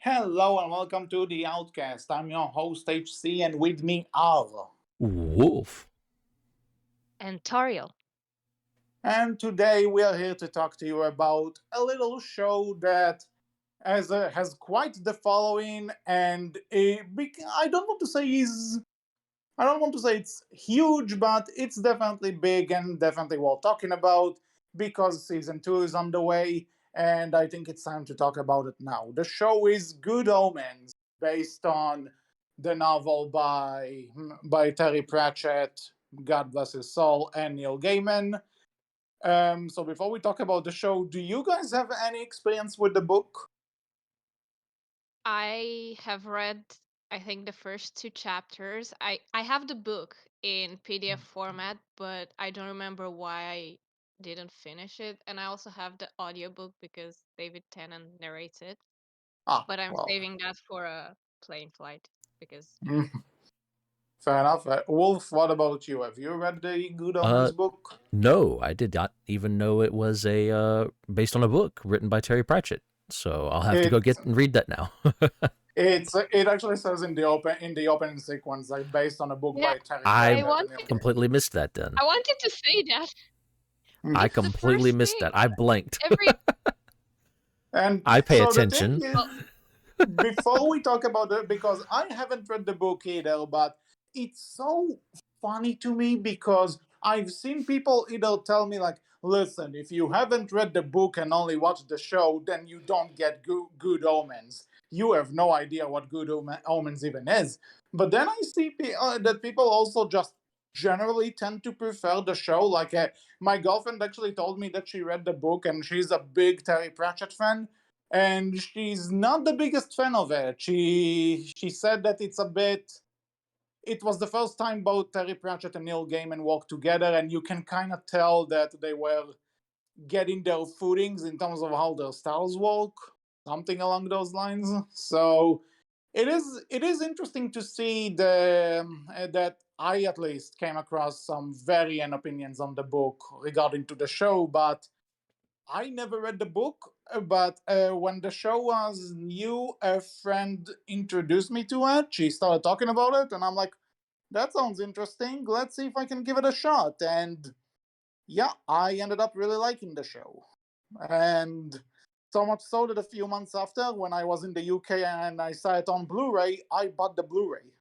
Hello and welcome to the Outcast. I'm your host HC and with me are. Wolf. And Tauriel. And today we are here to talk to you about a little show that has quite the following and I don't want to say it's huge, but it's definitely big and definitely worth talking about because season 2 is on the way and I think it's time to talk about it now. The show is Good Omens, based on the novel by Terry Pratchett, God bless his soul, and Neil Gaiman. So before we talk about the show, do you guys have any experience with the book? I have read, I think, the first two chapters. I have the book in PDF format, but I don't remember why I didn't finish it. And I also have the audiobook because David Tennant narrates it. Ah, But I'm well, saving that for a plane flight because fair enough. Wolf, what about you? Have you read the Good Uh, Omens book? no, I did not even know it was a based on a book written by Terry Pratchett. So I'll have to go It get and read that now. it actually says in the opening sequence, like based on a book yeah, by Terry I I Pratchett and wanted Neil Gaiman. completely missed that. Then I wanted to say that Mhm. I it's the completely first missed thing that. I blanked. every And I pay so the thing attention. is, before we talk about it, because I haven't read the book either, but it's so funny to me because I've seen people either tell me like, "Listen, if you haven't read the book and only watched the show, then you don't get Good Omens. You have no idea what Omens even is." But then I see that people also just generally tend to prefer the show. Like, my girlfriend actually told me that she read the book and she's a big Terry Pratchett fan, and she's not the biggest fan of it. She said that it's a bit. It was the first time both Terry Pratchett and Neil Gaiman worked together, and you can kind of tell that they were getting their footings in terms of how their styles work, something along those lines. So it is interesting to see that I at least came across some varying opinions on the book regarding to the show, but I never read the book, but when the show was new, a friend introduced me to it. She started talking about it, and I'm like, that sounds interesting. Let's see if I can give it a shot. And yeah, I ended up really liking the show. And so much so that a few months after, when I was in the UK and I saw it on Blu ray, I bought the Blu ray.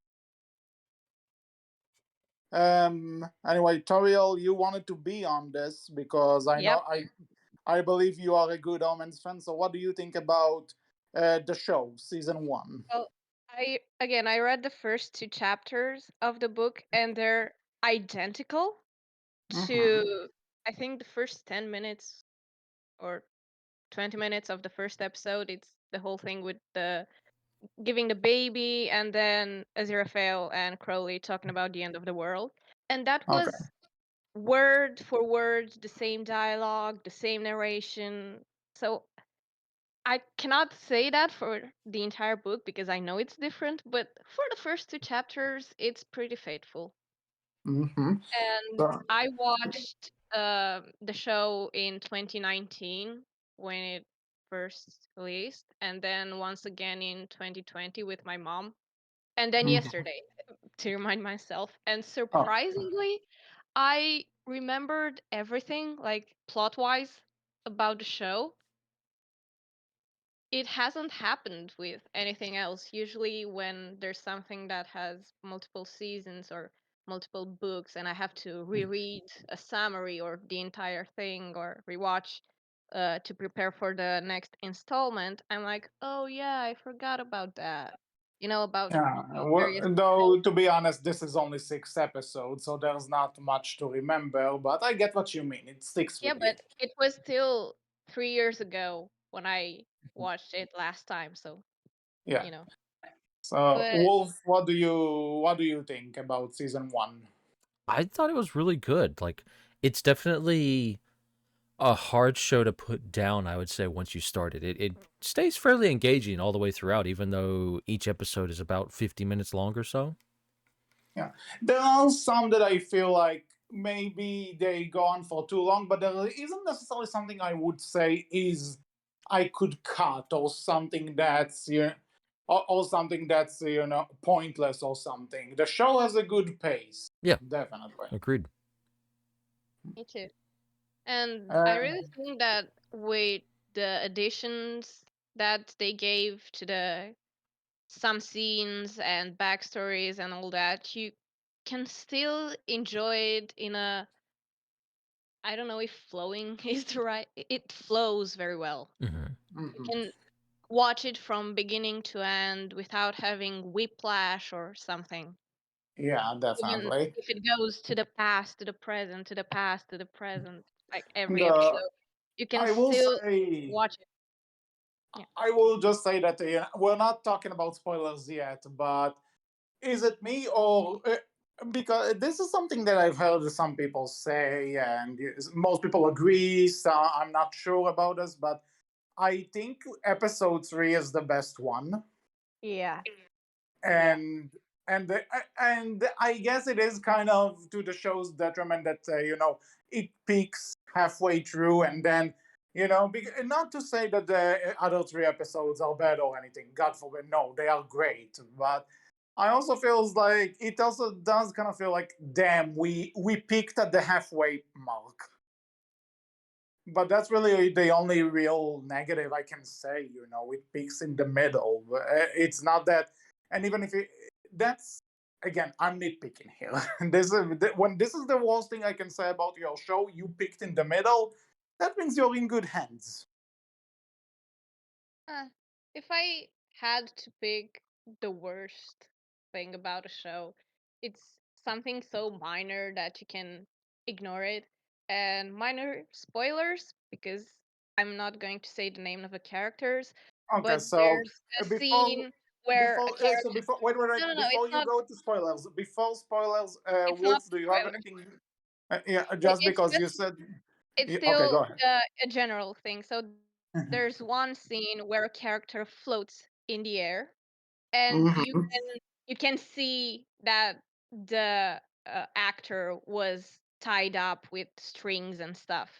Anyway, Tauriel, you wanted to be on this because I yep. know I believe you are a Good Omens fan. So, what do you think about the show, season one? Well, I read the first two chapters of the book and they're identical Mm-hmm. to I think the first 10 minutes or 20 minutes of the first episode. It's the whole thing with the giving the baby and then Aziraphale and Crowley talking about the end of the world. And that Okay. was word for word the same dialogue, the same narration. So I cannot say that for the entire book because I know it's different, but for the first two chapters, it's pretty faithful. Mm-hmm. And So, I watched the show in 2019 when it first released, and then once again in 2020 with my mom, and then mhm. yesterday to remind myself. And Oh, surprisingly, I remembered everything, like plot wise, about the show. It hasn't happened with anything else. Usually, when there's something that has multiple seasons or multiple books, and I have to reread a summary or the entire thing or rewatch to prepare for the next installment, I'm like, oh yeah, I forgot about that. About yeah. various Though, details. to be honest, this is only 6 episodes, so there's not much to remember, but I get what you mean. It sticks Yeah, with you. but it was still 3 years ago when I watched it last time, so Yeah. you know. So, But Wolf, what do you think about season one? I thought it was really good. Like it's definitely a hard show to put down, I would say, once you start it. It stays fairly engaging all the way throughout, even though each episode is about 50 minutes long or so. Yeah, there are some that I feel like maybe they go on for too long, but there isn't necessarily something I would say is I could cut or something that's or something that's pointless or something. The show has a good pace, Yeah, definitely. agreed. Me too. And I Uh, really think that with the additions that they gave to the some scenes and backstories and all that, you can still enjoy it in a, I don't know if flowing is the right, it flows very well. Hmm. You mhm. can watch it from beginning to end without having whiplash or something. Yeah, Even definitely. if it goes to the past, to the present, to the past, to the present, like every The episode, you can I will still say watch it. Yeah. I will just say that we're not talking about spoilers yet, but is it me or because this is something that I've heard some people say, and most people agree. So I'm not sure about this, but I think episode 3 is the best one, Yeah. Yeah. and and I guess it is kind of to the show's detriment that it peaks halfway through, and then not to say that the other 3 episodes are bad or anything. God forbid, no, they are great, but I also feels like it also does kind of feel like, damn, we peaked at the halfway mark. But that's really the only real negative I can say. It peaks in the middle. It's not that, and even if that's again, I'm nitpicking here. This is when this is the worst thing I can say about your show. You picked in the middle. That means you're in good hands. Uh, if I had to pick the worst thing about a show, it's something so minor that you can ignore it. And minor spoilers, because I'm not going to say the name of the characters, Okay, but so there's a before scene where a character. before wait, No, no, no, before you go to spoilers, it's not Wolf, do you have spoilers. anything? Yeah, just It's because you just, said. it's Yeah, okay, still go ahead. a general thing. So there's one scene where a character floats in the air and Mhm. you can see that the actor was tied up with strings and stuff.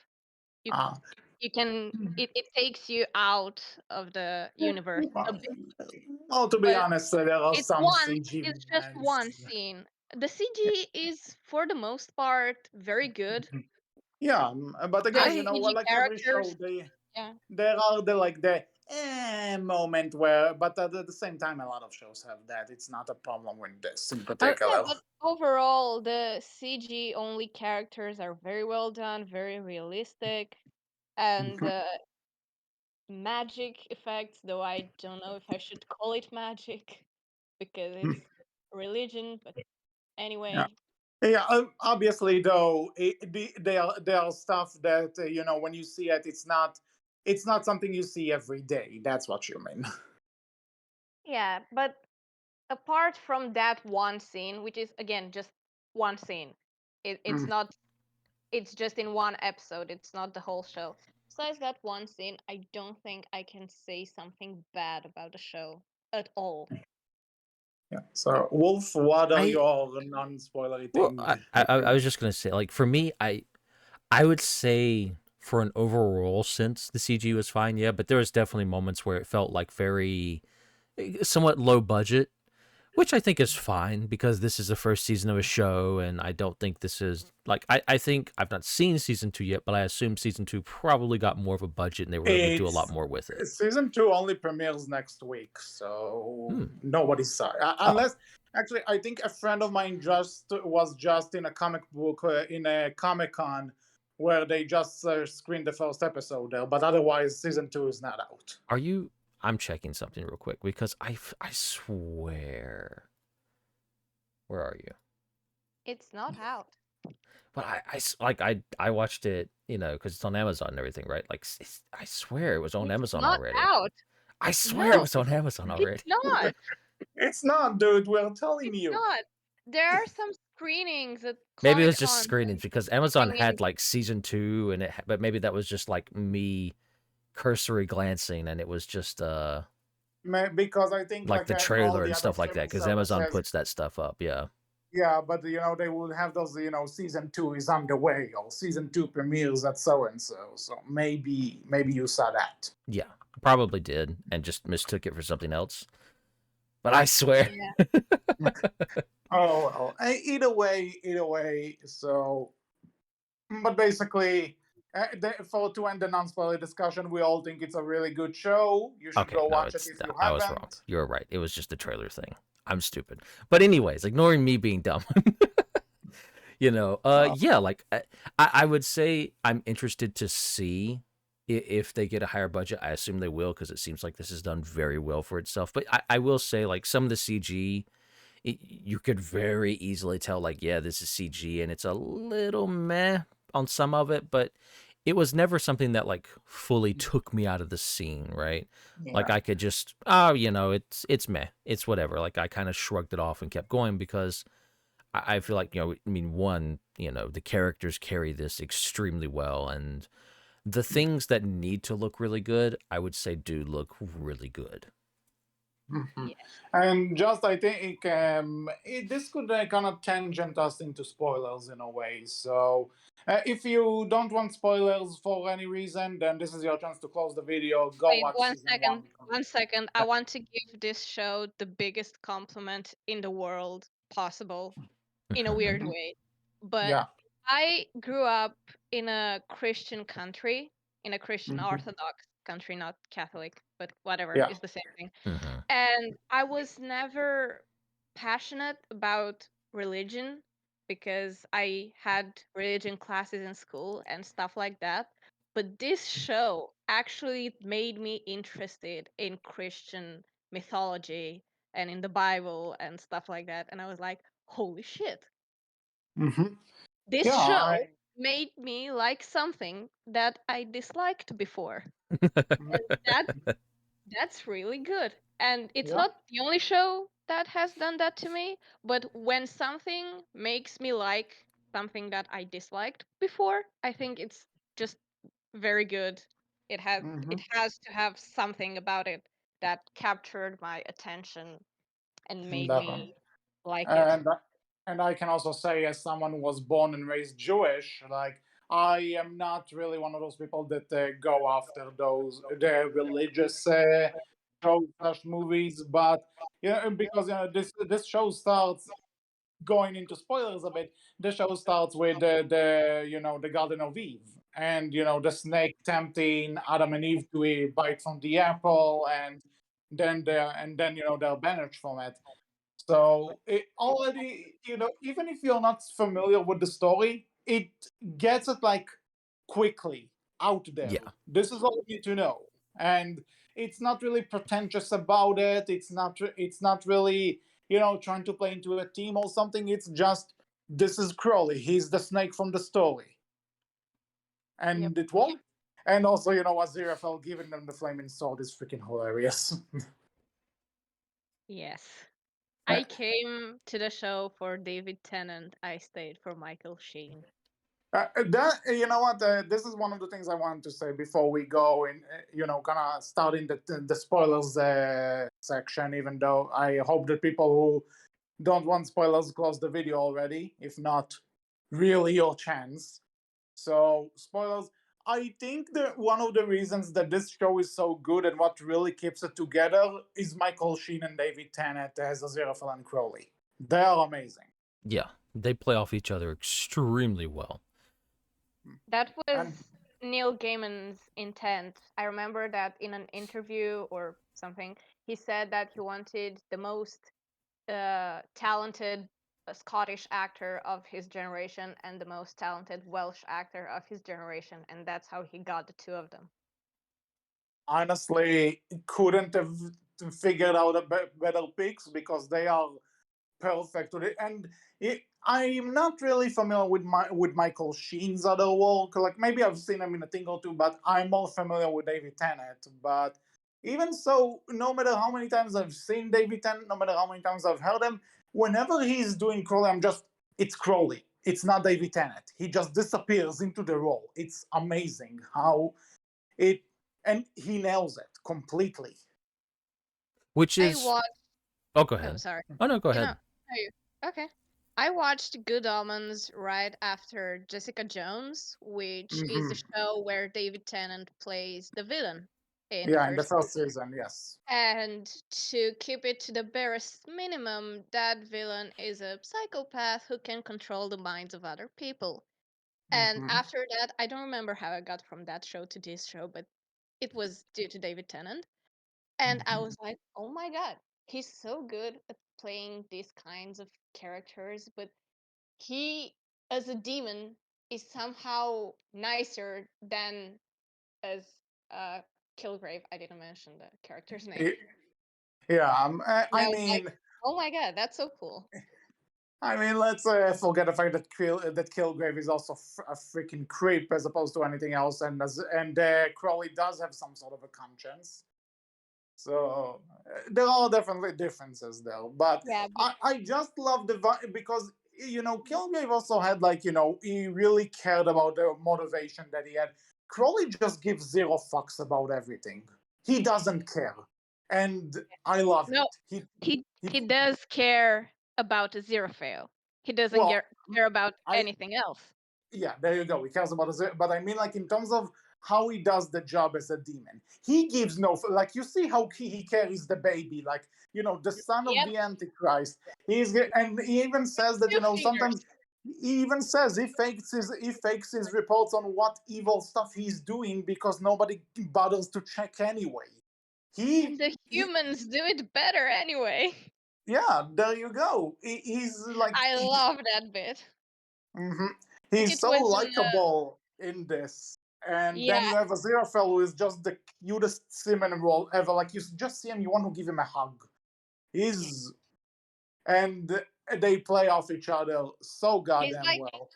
You Ah. you can it takes you out of the universe a bit, Well, to be but honest, there are some CG it's just one moments. scene. The CG is for the most part very good. Yeah, but The again, I well, CG like every show, characters, yeah. there are the moment where, but at the same time, a lot of shows have that. It's not a problem with this in I Yeah, particular. but overall, the CG only characters are very well done, very realistic, and Mhm. the magic effects, though I don't know if I should call it magic because it's religion, but Yeah. anyway, Yeah, obviously, though, they are stuff that when you see it, it's not something you see every day. That's what you mean. yeah, but apart from that one scene, which is again just one scene, it's Mm. not, it's just in one episode, it's not the whole show. Besides that one scene, I don't think I can say something bad about the show at all. Yeah. So, Wolf, what are I your non-spoilery well, thing? I was just gonna say, like, for me, I would say for an overall sense, the CG was fine, yeah, but there was definitely moments where it felt like very somewhat low budget, which I think is fine because this is the first season of a show, and I don't think this is like I think I've not seen season 2 yet, but I assume season 2 probably got more of a budget and they were able to do a lot It's more with it. season 2 only premieres next week, so Hmm. nobody saw Oh, unless actually I think a friend of mine just in a comic book in a Comic Con where they just screened the first episode there, but otherwise season 2 is not out. are you? I'm checking something real quick because I swear. Where are you? It's not out. But like I watched it, because it's on Amazon and everything, right? Like I swear it was on It's Amazon not already. out. I swear it No, was on Amazon it's already. not. It's not, dude. We're telling It's you. not. There are some screenings at Maybe it was Comic just Con screenings because Amazon showing had it. like season 2 and but maybe that was just like me cursory glancing and it was just Because I think like like the all trailer the and other stuff like that streaming because Amazon services. puts that stuff up. Yeah. Yeah, but they will have those, season 2 is underway or season 2 premieres at so and so. So maybe you saw that. Yeah. Probably did and just mistook it for something else. but I swear. Yeah. Oh well. Either way. So, but basically, for to end the non-spoiler discussion, we all think it's a really good show. You should Okay, go no, watch it if you I was wrong. haven't. You're right. It was just a trailer thing. I'm stupid. But anyways, ignoring me being dumb. Uh, Yeah, like I would say I'm interested to see if they get a higher budget. I assume they will because it seems like this is done very well for itself. But I will say, like, some of the CG, you could very easily tell, like, yeah, this is CG, and it's a little meh on some of it, but it was never something that like fully took me out of the scene, right? Like yeah. I could just, it's meh, it's whatever. Like I kind of shrugged it off and kept going because I feel like, I mean, one, the characters carry this extremely well, and the things that need to look really good, I would say, do look really good. Mhm. Yeah. And just I think this could kind of tangent us into spoilers in a way. So if you don't want spoilers for any reason, then this is your chance to close the video. Go Wait, watch season one. 1 second. I want to give this show the biggest compliment in the world possible, in a weird Mhm. way. But Yeah. I grew up in a Christian country, in a Christian Mhm. Orthodox country, not Catholic, but whatever, Yeah. it's the same thing. Mhm. And I was never passionate about religion because I had religion classes in school and stuff like that. But this show actually made me interested in Christian mythology and in the Bible and stuff like that. And I was like, holy shit, Hmm. this Yeah. show made me like something that I disliked before. And that's really good. And it's Yeah. not the only show that has done that to me, but when something makes me like something that I disliked before, I think it's just very good. Hmm. It has to have something about it that captured my attention and made Definitely. me like it. And and I can also say, as someone who was born and raised Jewish, like I am not really one of those people that go after those the religious shows slash movies, but because this show starts going into spoilers a bit. The show starts with the Garden of Eve, and the snake tempting Adam and Eve to bite from the apple, and then they're banished from it. So it already, even if you're not familiar with the story, it gets it like quickly out there. Yeah. This is all you need to know, and it's not really pretentious about it. It's not really trying to play into a team or something. It's just this is Crowley. He's the snake from the story, Yep. and it worked. And also, Aziraphale giving them the flaming sword is freaking hilarious. Yes. I came to the show for David Tennant. I stayed for Michael Sheen. That you know what? This is one of the things I wanted to say before we go and kind of starting the spoilers section. Even though I hope that people who don't want spoilers close the video already. If not, really your chance. So spoilers. I think that one of the reasons that this show is so good and what really keeps it together is Michael Sheen and David Tennant as Aziraphale and Crowley. They are amazing. Yeah. They play off each other extremely well. That was And Neil Gaiman's intent. I remember that in an interview or something, he said that he wanted the most talented Scottish actor of his generation and the most talented Welsh actor of his generation, and that's how he got the two of them. honestly couldn't have figured out a better picks because they are perfect with it. And I'm not really familiar with Michael Sheen's other work. Like maybe I've seen him in a thing or two, but I'm more familiar with David Tennant. But even so, no matter how many times I've seen David Tennant, no matter how many times I've heard him, whenever he's doing Crowley, it's Crowley. It's not David Tennant. He just disappears into the role. It's amazing how it, and he nails it completely. Which I is, watched. oh, go Oh, ahead. sorry. Oh no, go You know. ahead. Okay. I watched Good Omens right after Jessica Jones, which is the Hmm. show where David Tennant plays the villain. in the Yeah, in the first first season. season, yes. And to keep it to the barest minimum, that villain is a psychopath who can control the minds of other people. And Hmm. after that, I don't remember how I got from that show to this show, but it was due to David Tennant. And I Hmm. was like, oh my God, he's so good at playing these kinds of characters, but he, as a demon, is somehow nicer than as uh, Kilgrave. I didn't mention the character's name. Yeah, And I I was like, mean, oh my God, that's so cool. let's forget the fact that Kilgrave is also a freaking creep as opposed to anything else, and Crowley does have some sort of a conscience. So there are definitely differences there, but Yeah, but I just love the because Kilgrave also had he really cared about the motivation that he had. Crowley just gives zero fucks about everything. He doesn't care, and I love no, it. He he does care about Aziraphale. He doesn't well, care about I anything else. yeah, there you go. He cares about us, but I mean, like in terms of how he does the job as a demon, he gives no like. You see how he carries the baby, like the son of Yep, the Antichrist. And he even says that two sometimes fingers. he even says he fakes his reports on what evil stuff he's doing because nobody bothers to check anyway. He, And the he humans do it better anyway. yeah, there you go. He's like I love that bit. mhm. I think He's it so was in likable in this. And then yeah, you have Aziraphale who is just the cutest cinnamon roll ever. Like you just see him, you want to give him a hug. He's and they play off each other so he's goddamn like well.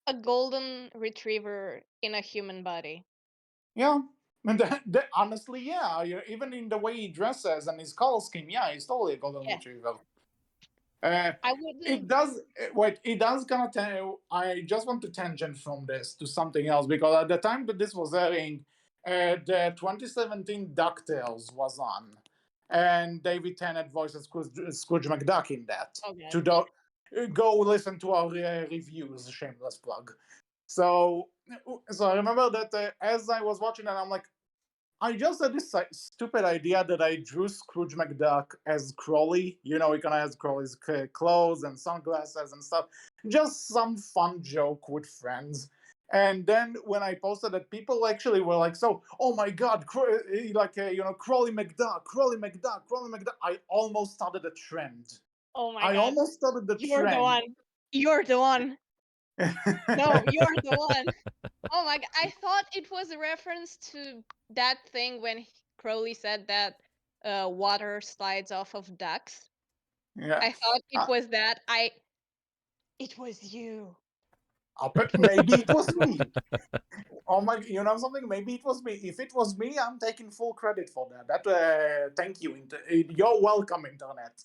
a golden retriever in a human body. Yeah. And honestly, yeah, even in the way he dresses and his color scheme, yeah, he's totally a golden Yeah, retriever. Uh, I it wouldn't. does wait. It does kind of. I just want to tangent from this to something else because at the time that this was airing, the 2017 Ducktales was on, and David Tennant voices Scrooge McDuck in that. Oh God. To go listen to our reviews. Shameless plug. So, so I remember that as I was watching that, I'm like, I just had this stupid idea that I drew Scrooge McDuck as Crowley. He kind of has Crowley's clothes and sunglasses and stuff. Just some fun joke with friends. And then when I posted it, people actually were like, "So, oh my God, Crowley McDuck, Crowley McDuck, Crowley McDuck." I almost started a trend. Oh my I God. almost started the You're the trend. one. You're the one. No, you're the one. Oh my God. I thought it was a reference to that thing when Crowley said that water slides off of ducks. Yeah. I thought it Uh, was that. It was you. Maybe it was me. Oh my, something? Maybe it was me. If it was me, I'm taking full credit for that. Thank you. You're welcome, internet.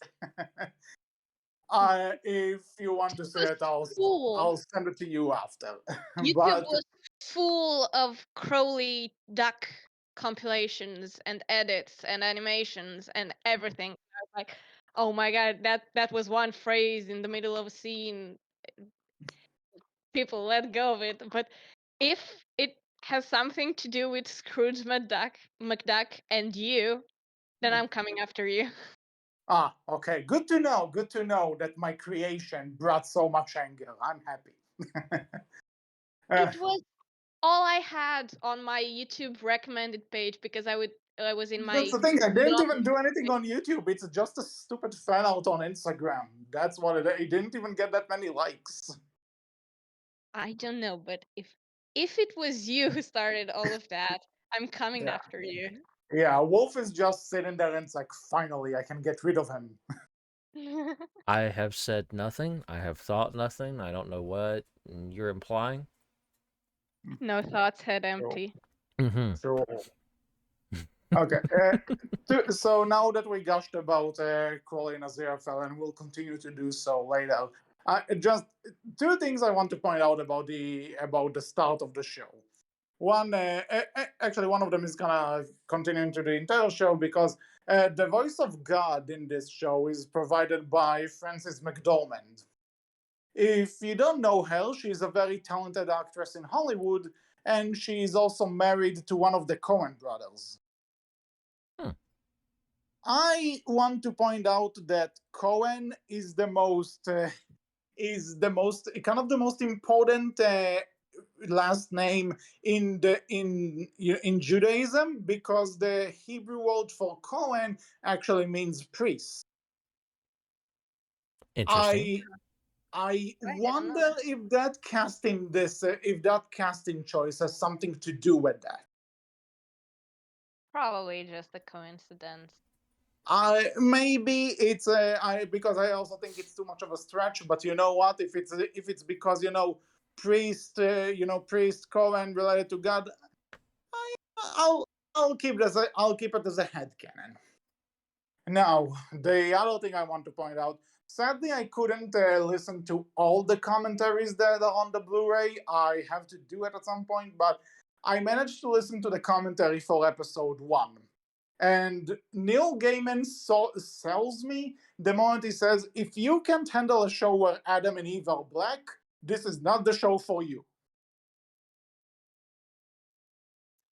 If you want to say Was it, I'll full. I'll send it to you after. YouTube But was full of Crowley duck compilations and edits and animations and everything. I was like, oh my God, that was one phrase in the middle of a scene. People let go of it. But if it has something to do with Scrooge McDuck and you, then I'm coming after you. okay, good to know. Good to know that my creation brought so much anger. I'm happy. Uh, It was all I had on my YouTube recommended page because I was in that's my the thing. I didn't not even do anything on YouTube. It's just a stupid fan out on Instagram. That's what it didn't even get that many likes. I don't know, but if it was you who started all of that, I'm coming Yeah. after you. Yeah, Wolf is just sitting there and it's like, finally, I can get rid of him. I have said nothing. I have thought nothing. I don't know what you're implying. No thoughts, head Sure. empty. Mm-hmm. Sure. Okay. So now that we gushed about Crowley and Aziraphale, and we'll continue to do so later, just two things I want to point out about the start of the show. One, actually, one of them is gonna continue into the entire show because the voice of God in this show is provided by Frances McDormand. If you don't know her, she's a very talented actress in Hollywood, and she's also married to one of the Coen brothers. I want to point out that Cohen is the most kind of the most important last name in Judaism, because the Hebrew word for Cohen actually means priest. Interesting. I I I didn't know wonder that. if that casting choice has something to do with that. Probably just a coincidence. I maybe it's I because I also think it's too much of a stretch. But you know what? If it's because priest Cohen related to God, I, I'll keep it as a headcanon. Now, the other thing I want to point out, sadly, I couldn't listen to all the commentaries that are on the Blu-ray. I have to do it at some point, but I managed to listen to the commentary for episode 1. And Neil Gaiman sells me the moment he says, if you can't handle a show where Adam and Eve are black, this is not the show for you.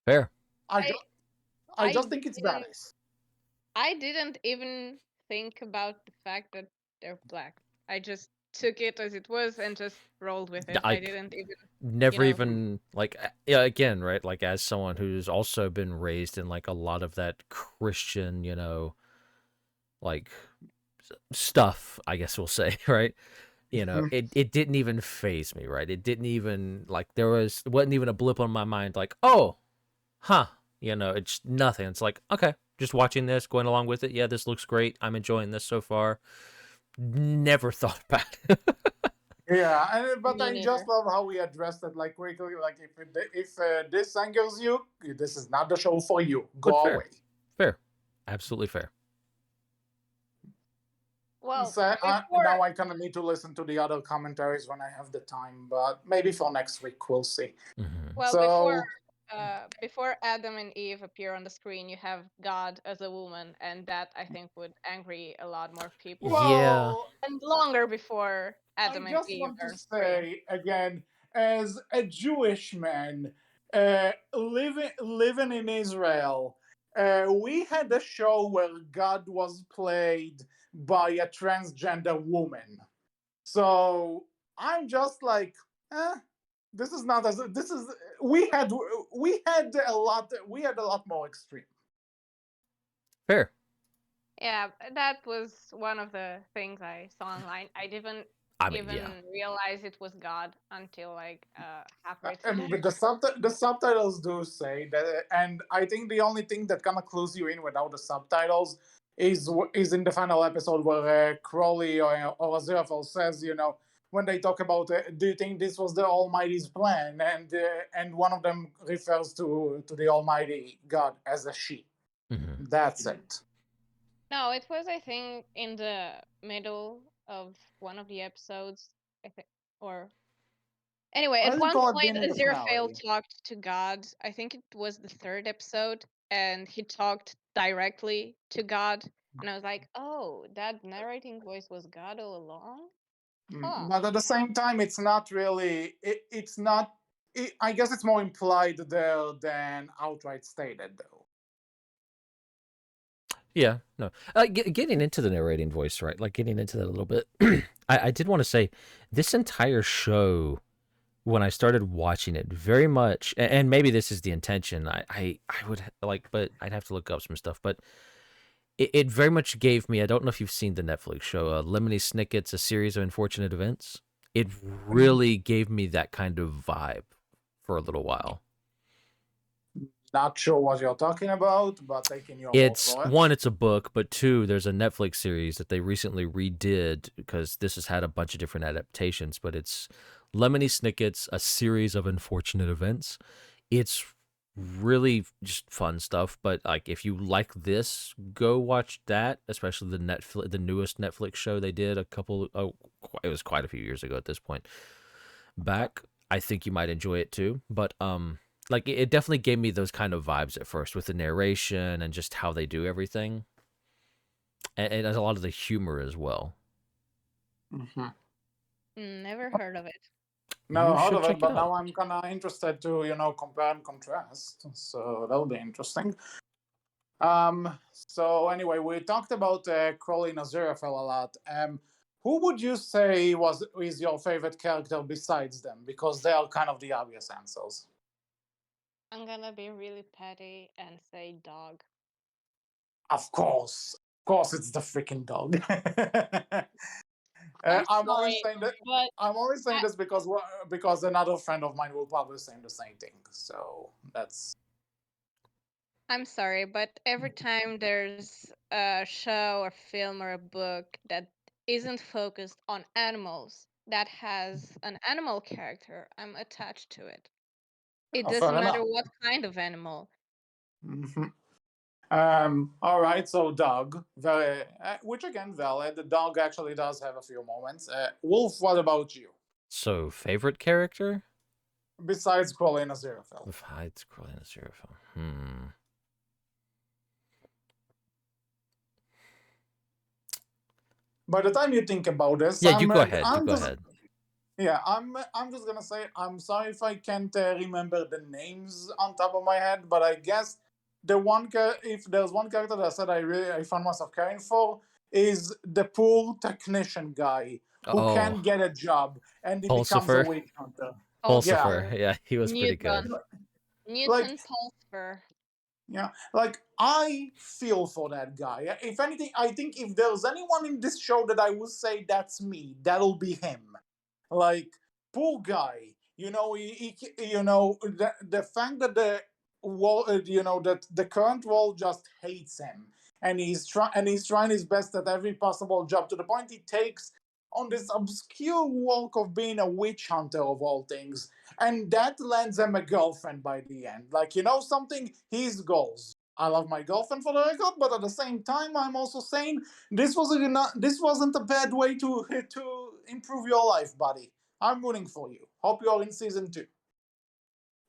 Fair. I just think it's badass. I didn't even think about the fact that they're black. I just took it as it was and just rolled with it. I I didn't even, never know. even like yeah, again, right? Like as someone who's also been raised in like a lot of that Christian, like stuff, I guess we'll say, right? It didn't even phase me, right? It didn't even like wasn't even a blip on my mind like, "Oh, huh." It's nothing. It's like, "Okay, just watching this, going along with it. Yeah, this looks great. I'm enjoying this so far." Never thought about it. Yeah, but Me I just neither. love how we addressed it like quickly. Like if this angers you, this is not the show for you. Go But fair. away. Fair. Absolutely fair. Well, So before now I kind of need to listen to the other commentaries when I have the time, but maybe for next week we'll see. Hmm. well before So before Adam and Eve appear on the screen, you have God as a woman, and that I think would angry a lot more people. Yeah. well, And longer before I Adam and just Eve want to are on screen. say again, as a Jewish man living in Israel, we had a show where God was played by a transgender woman. So I'm just like, eh, this is not as this is we had a lot more extreme. Fair. Yeah, that was one of the things I saw online. I didn't I mean, yeah. even realize it was God until like halfway through But the show. the subtitles do say that, and I think the only thing that kind of clues you in without the subtitles is in the final episode where Crowley or Aziraphale says, when they talk about, do you think this was the Almighty's plan? And one of them refers to the Almighty God as a she. Hmm. That's it. No, it was, I think, in the middle of one of the episodes, I think, or anyway, I at one recall it being point, in the Aziraphale finale. talked to God. I think it was the third episode, and he talked directly to God. And I was like, oh, that narrating voice was God all along? Huh. But at the same time, it's not really. It's not. I guess it's more implied there than outright stated, though. Yeah, no. Getting into the narrating voice, right? Like getting into that a little bit. I did want to say this entire show, when I started watching it, very much, and maybe this is the intention. I would like, but I'd have to look up some stuff. But it very much gave me. I don't know if you've seen the Netflix show, Lemony Snicket's A Series of Unfortunate Events. It really gave me that kind of vibe for a little while. Not sure what you're talking about, but taking your word It's for it. one, it's a book, but two, there's a Netflix series that they recently redid because this has had a bunch of different adaptations, but it's Lemony Snicket's A Series of Unfortunate Events. It's really just fun stuff, but like if you like this, go watch that, especially the newest Netflix show they did it was quite a few years ago at this point. Back, I think you might enjoy it too, but like it definitely gave me those kind of vibes at first with the narration and just how they do everything, and a lot of the humor as well. Mm-hmm. Never heard of it. Never You heard should of it, check it but out. now I'm kind of interested to compare and contrast. So that'll be interesting. So anyway, we talked about Crowley and Aziraphale a lot. Who would you say is your favorite character besides them? Because they are kind of the obvious answers. I'm gonna be really petty and say dog. Of course, it's the freaking dog. I'm I'm only sorry, saying that. but I'm only saying I, this because another friend of mine will probably say the same thing. So that's I'm sorry, but every time there's a show or film or a book that isn't focused on animals, that has an animal character, I'm attached to it. It fair doesn't matter enough. what kind of animal. Mhm. All right, so dog, very, which again, valid. The dog actually does have a few moments. Wolf, what about you? So, favorite character? Besides Crowley and Aziraphale. Hides Crowley and Aziraphale. By the time you think about this, Yeah, you go ahead. You I'm go just ahead. yeah, I'm just gonna say I'm sorry if I can't remember the names on top of my head, but I guess if there's one character that I said I found myself caring for is the poor technician guy who Oh, can get a job and he becomes a Pulsifer. witch hunter. Yeah, Pulsifer. Pulsifer, Yeah, he was pretty good. Newton, like Newton Pulsifer. yeah, like I feel for that guy. If anything, I think if there's anyone in this show that I would say that's me, that'll be him. Like poor guy, the fact that the wall, that the current wall just hates him, and he's trying his best at every possible job to the point he takes on this obscure walk of being a witch hunter of all things, and that lands him a girlfriend by the end. Like, something, his goals. I love my girlfriend for the record, but at the same time, I'm also saying this wasn't a bad way to improve your life, buddy. I'm rooting for you. Hope you're in season 2.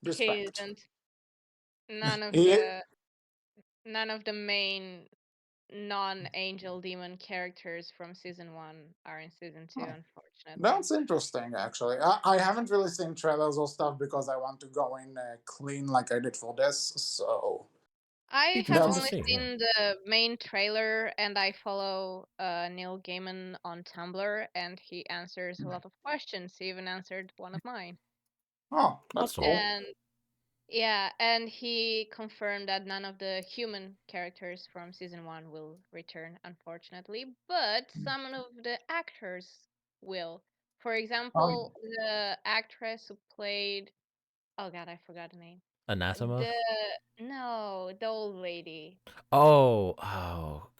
He Respect. isn't. None of Yeah, the none of the main non-angel demon characters from season 1 are in season 2, unfortunately. that's interesting, actually. I haven't really seen trailers or stuff because I want to go in clean like I did for this. So I have Interesting to that's only see. Yeah. seen the main trailer, and I follow Neil Gaiman on Tumblr, and he answers a lot of questions. He even answered one of mine. that's Awesome. cool. And yeah, and he confirmed that none of the human characters from season 1 will return, unfortunately, but some of the actors will. For Um, example, the actress who played, oh god, I forgot the name. Anathema. The no, the old lady. Oh,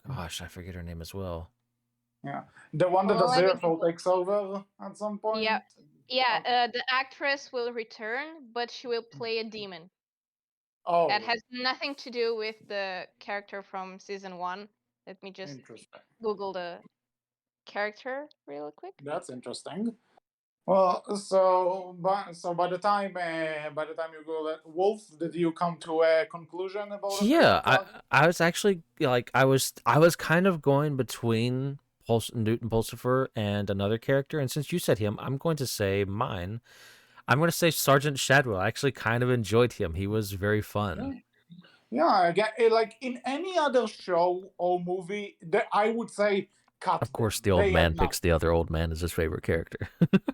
gosh, I forget her name as well. yeah, the one that the Well, let me Zero takes over at some Yeah, point. yeah. Okay. The actress will return, but she will play a demon. That Oh, has nothing to do with the character from season 1. Let me just interesting. Google the character real quick. That's interesting. Well, so by the time you go that Wolf, did you come to a conclusion about a Yeah, favorite character? I was actually like I was kind of going between Newton Pulsifer and another character, and since you said him, I'm going to say mine. I'm going to say Sergeant Shadwell. I actually kind of enjoyed him. He was very Yeah, fun. yeah. Again, like in any other show or movie, I would say cut Of them. course, the old They add man picks nothing. the other old man as his favorite character.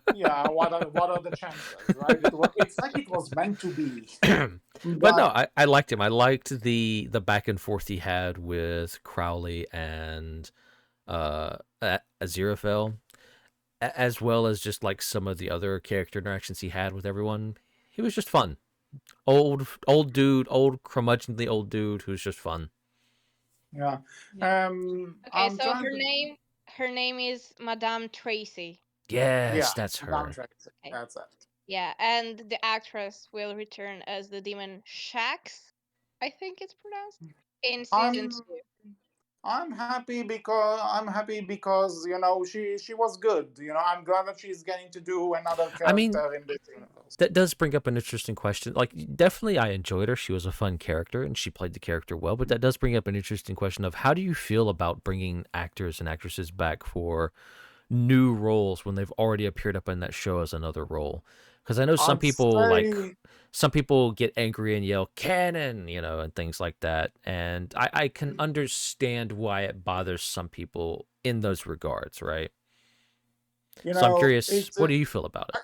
Yeah, what are the chances, right? It's like it was meant to be. But no, But I liked him. I liked the back and forth he had with Crowley and Aziraphale, as well as just like some of the other character interactions he had with everyone. He was just fun. Old dude, old curmudgeonly old dude who's just fun. yeah, Yeah. Okay, I'm so trying to. her name is Madame Tracy. Yes, Yeah, that's Madame her. Tracy. Okay. That's it. Yeah, and the actress will return as the demon Shax, I think it's pronounced, in season I'm 2. I'm happy because she was good. I'm glad that she's getting to do another I mean, character in this universe. that does bring up an interesting question. Like, definitely, I enjoyed her. She was a fun character, and she played the character well. But that does bring up an interesting question of how do you feel about bringing actors and actresses back for new roles when they've already appeared up in that show as another role? Because I know I'd say some people get angry and yell cannon, you know, and things like that. And I can understand why it bothers some people in those regards, right? you So I'm know curious, it's what do you feel about it?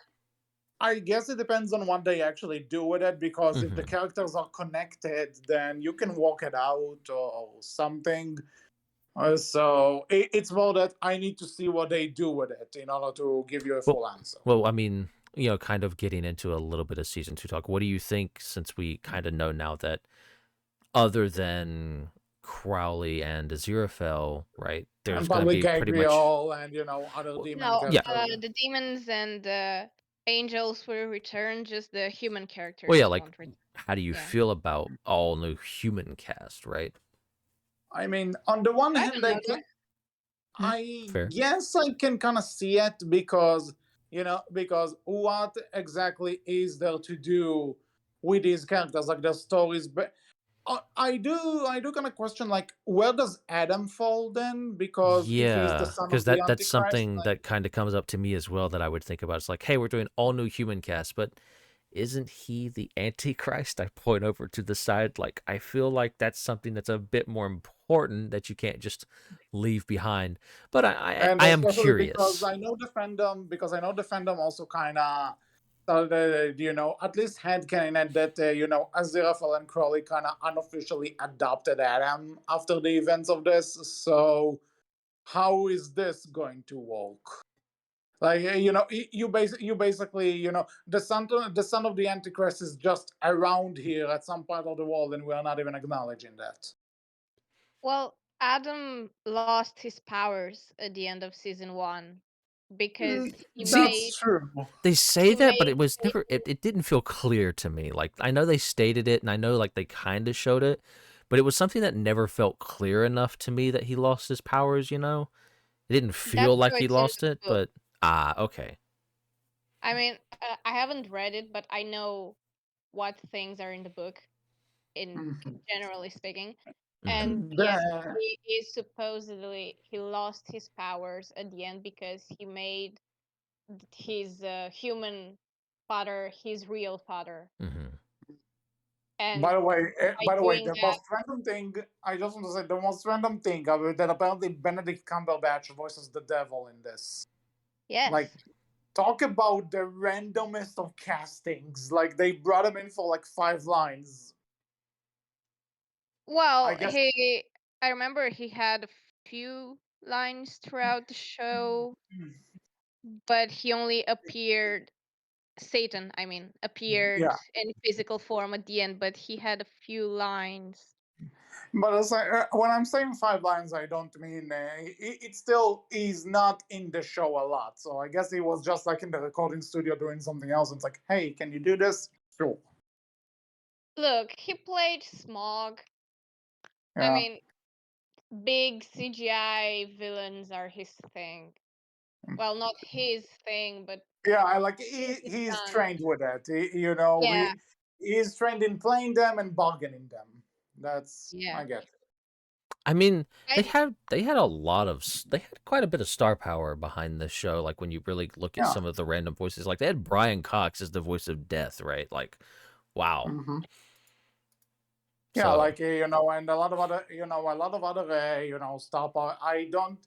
I guess it depends on what they actually do with it, because if the Hmm. characters are connected, then you can walk it out or something. So it's more that I need to see what they do with it in order to give you a Well, full answer. well, I mean, you know, kind of getting into a little bit of season two talk. What do you think, since we kind of know now that other than Crowley and Aziraphale, right, And there's going to probably be pretty much, Gabriel and other well, demon No, yeah, characters. the demons and the angels will return. Just the human well, yeah, characters like, won't return. how do you Yeah, feel about all new human cast, right? I mean, on the one I hand, don't know that. I Fair. guess I can kind of see it, because because what exactly is there to do with these characters, like their stories? But I do kind of question, like, where does Adam fall then? Because if he's the Yeah, son because of the that's Antichrist, something that kind of comes up to me as well that I would think about. It's like, hey, we're doing all new human cast, but isn't he the Antichrist? I point over to the side. Like, I feel like that's something that's a bit more important that you can't just leave behind. But and I am especially because curious. I know the fandom also kind of started, at least headcanon that Aziraphale and Crowley kind of unofficially adopted Adam after the events of this. So how is this going to work? Like, you basically, the son of the Antichrist is just around here at some part of the world, and we are not even acknowledging that. Well, Adam lost his powers at the end of season one because he See, made That's true. they say he that, but made it was never. Satan. It didn't feel clear to me. Like, I know they stated it, and I know like they kind of showed it, but it was something that never felt clear enough to me that he lost his powers. You know, it didn't That's feel like how he it's in lost the it, book. but okay. I mean, I haven't read it, but I know what things are in the book, in Mhm. generally speaking. Hmm. And And yes, he is supposedly he lost his powers at the end because he made his human father his real father, Hmm. and by the way, by doing the that, most random thing, I just want to say, the most random thing that apparently Benedict Cumberbatch voices the devil in this. Like, yes. talk about the randomest of castings. Like, they brought him in for like 5 lines. I Well, guess. I remember he had a few lines throughout the show, but he only appeared Satan, I mean, appeared Yeah. in physical form at the end, but he had a few lines. But it's like, when I'm saying 5 lines, I don't mean it still is not in the show a lot. So I guess he was just like in the recording studio doing something else. And it's like, hey, can you do this? Sure. Look, he played Smog. I Yeah. mean, big CGI villains are his thing. Well, not his thing, but Yeah, I like his he's son. trained with it. Yeah, He's trained in playing them and bargaining them. That's yeah. I get it. I mean, I they had a lot of they had quite a bit of star power behind this show. Like when you really look at Yeah. some of the random voices, like they had Brian Cox as the voice of Death, right? Like, wow. Hmm. Yeah, So, like and a lot of other star power. I don't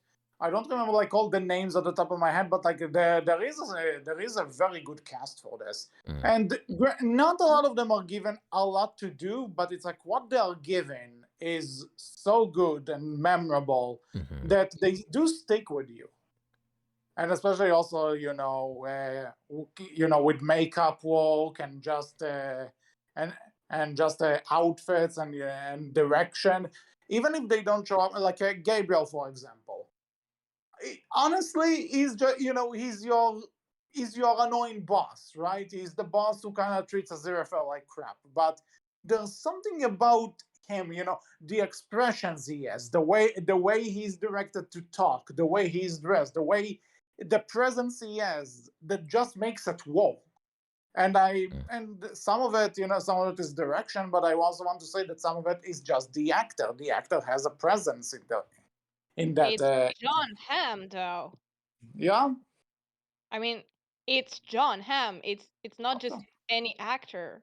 remember like all the names at the top of my head, but like there is a very good cast for this, mm, and not a lot of them are given a lot to do, but it's like what they are given is so good and memorable hmm, that they do stick with you, and especially also with makeup work and just and just outfits and direction, even if they don't show up, like Gabriel, for example. Honestly, he's just he's your annoying boss, right? He's the boss who kind of treats Aziraphale like crap, but there's something about him, the expressions he has, the way he's directed to talk, the way he's dressed, the presence he has, that just makes it whoa. And mm. some of it is direction, but I also want to say that some of it is just the actor. The actor has a presence in that. it's John Hamm, though. Yeah. I mean, It's John Hamm. It's not just Okay. any actor.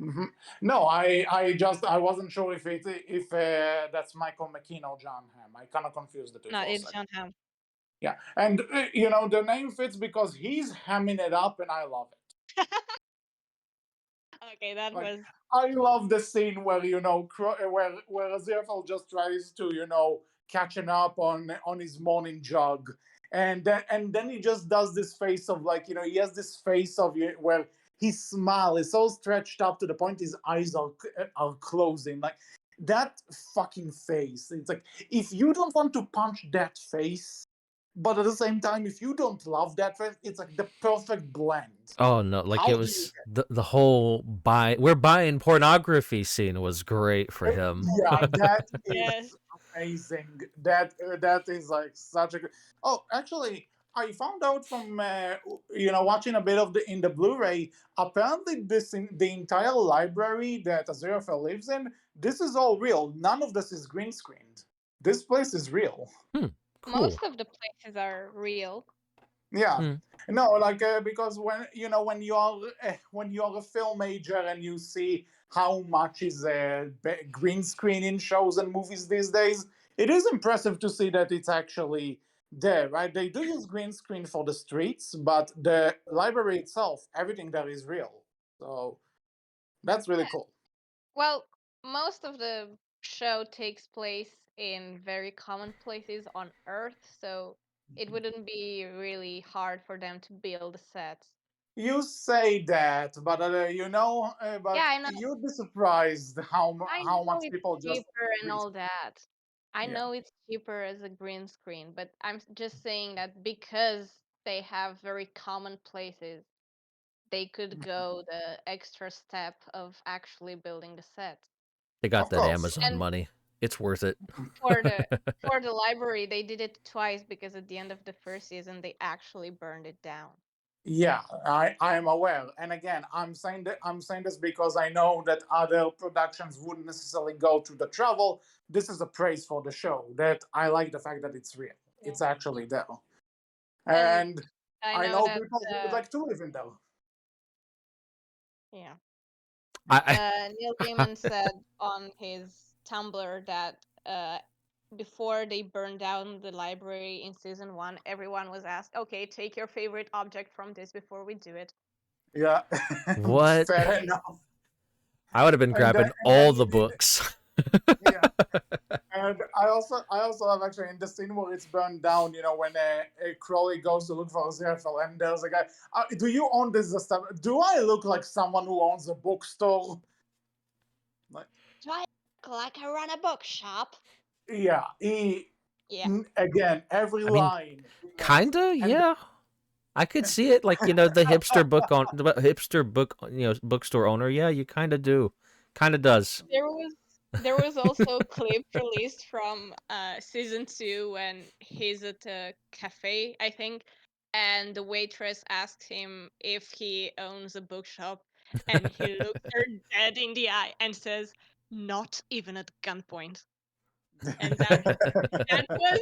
Hmm. No, I wasn't sure if that's Michael McKean or John Hamm. I kind of confused the two No, for a it's second. John Hamm. Yeah, and the name fits because he's hamming it up, and I love it. Okay, that Like, was I love the scene where where Aziraphale just tries to catching up on his morning jog, and then he just does this face of like he has this face of where his smile is so stretched up to the point his eyes are closing like that fucking face. It's like if you don't want to punch that face, but at the same time if you don't love that face, it's like the perfect blend. Oh no, like How it do you was the whole we're buying pornography scene was great for him. Yeah, that yes. is amazing. That is like such a good. Oh, actually, I found out from watching a bit of the Blu-ray. Apparently, the entire library that Aziraphale lives in, this is all real. None of this is green screened. This place is real. Hmm, cool. Most of the places are real. Yeah. Hmm. No, like because when you're a film major and you see how much is green screen in shows and movies these days, it is impressive to see that it's actually there, right? They do use green screen for the streets, but the library itself, everything there is real. So that's really cool. Well, most of the show takes place in very common places on Earth, so it wouldn't be really hard for them to build the sets. You say that, but Yeah, but I know. you'd be surprised how I how know much it's people just cheaper and green all screen. that. I Yeah. know it's cheaper as a green screen, but just saying that because they have very common places, they could go the extra step of actually building the set. They got Of that course. Amazon And money. It's worth it. for the library, they did it twice because at the end of the first season, they actually burned it down. Yeah, I am aware. And again, I'm saying this because I know that other productions wouldn't necessarily go to the trouble. This is a praise for the show that I like the fact that it's real. Yeah. It's actually there. And And I I know know that, people who would like to live in there. yeah. I, Neil Gaiman said on his Tumblr that before they burned down the library in season one, everyone was asked, "Okay, take your favorite object from this before we do it." Yeah. what? Fair enough. I would have been And then grabbing and all then the he did books. yeah. And I also have actually in the scene where it's burned down, when Crowley goes to look for Aziraphale, and there's a guy. Do you own this stuff? Do I look like someone who owns a bookstore? Like, Do I look like I run a bookshop? yeah, Yeah. again every I mean, line he nails it, kinda, and yeah. I could see it, like the hipster book, bookstore owner. Yeah, you kind of do, kind of does. There was also a clip released from season two when he's at a cafe, I think, and the waitress asks him if he owns a bookshop, and he looks her dead in the eye and says, "Not even at gunpoint." And that was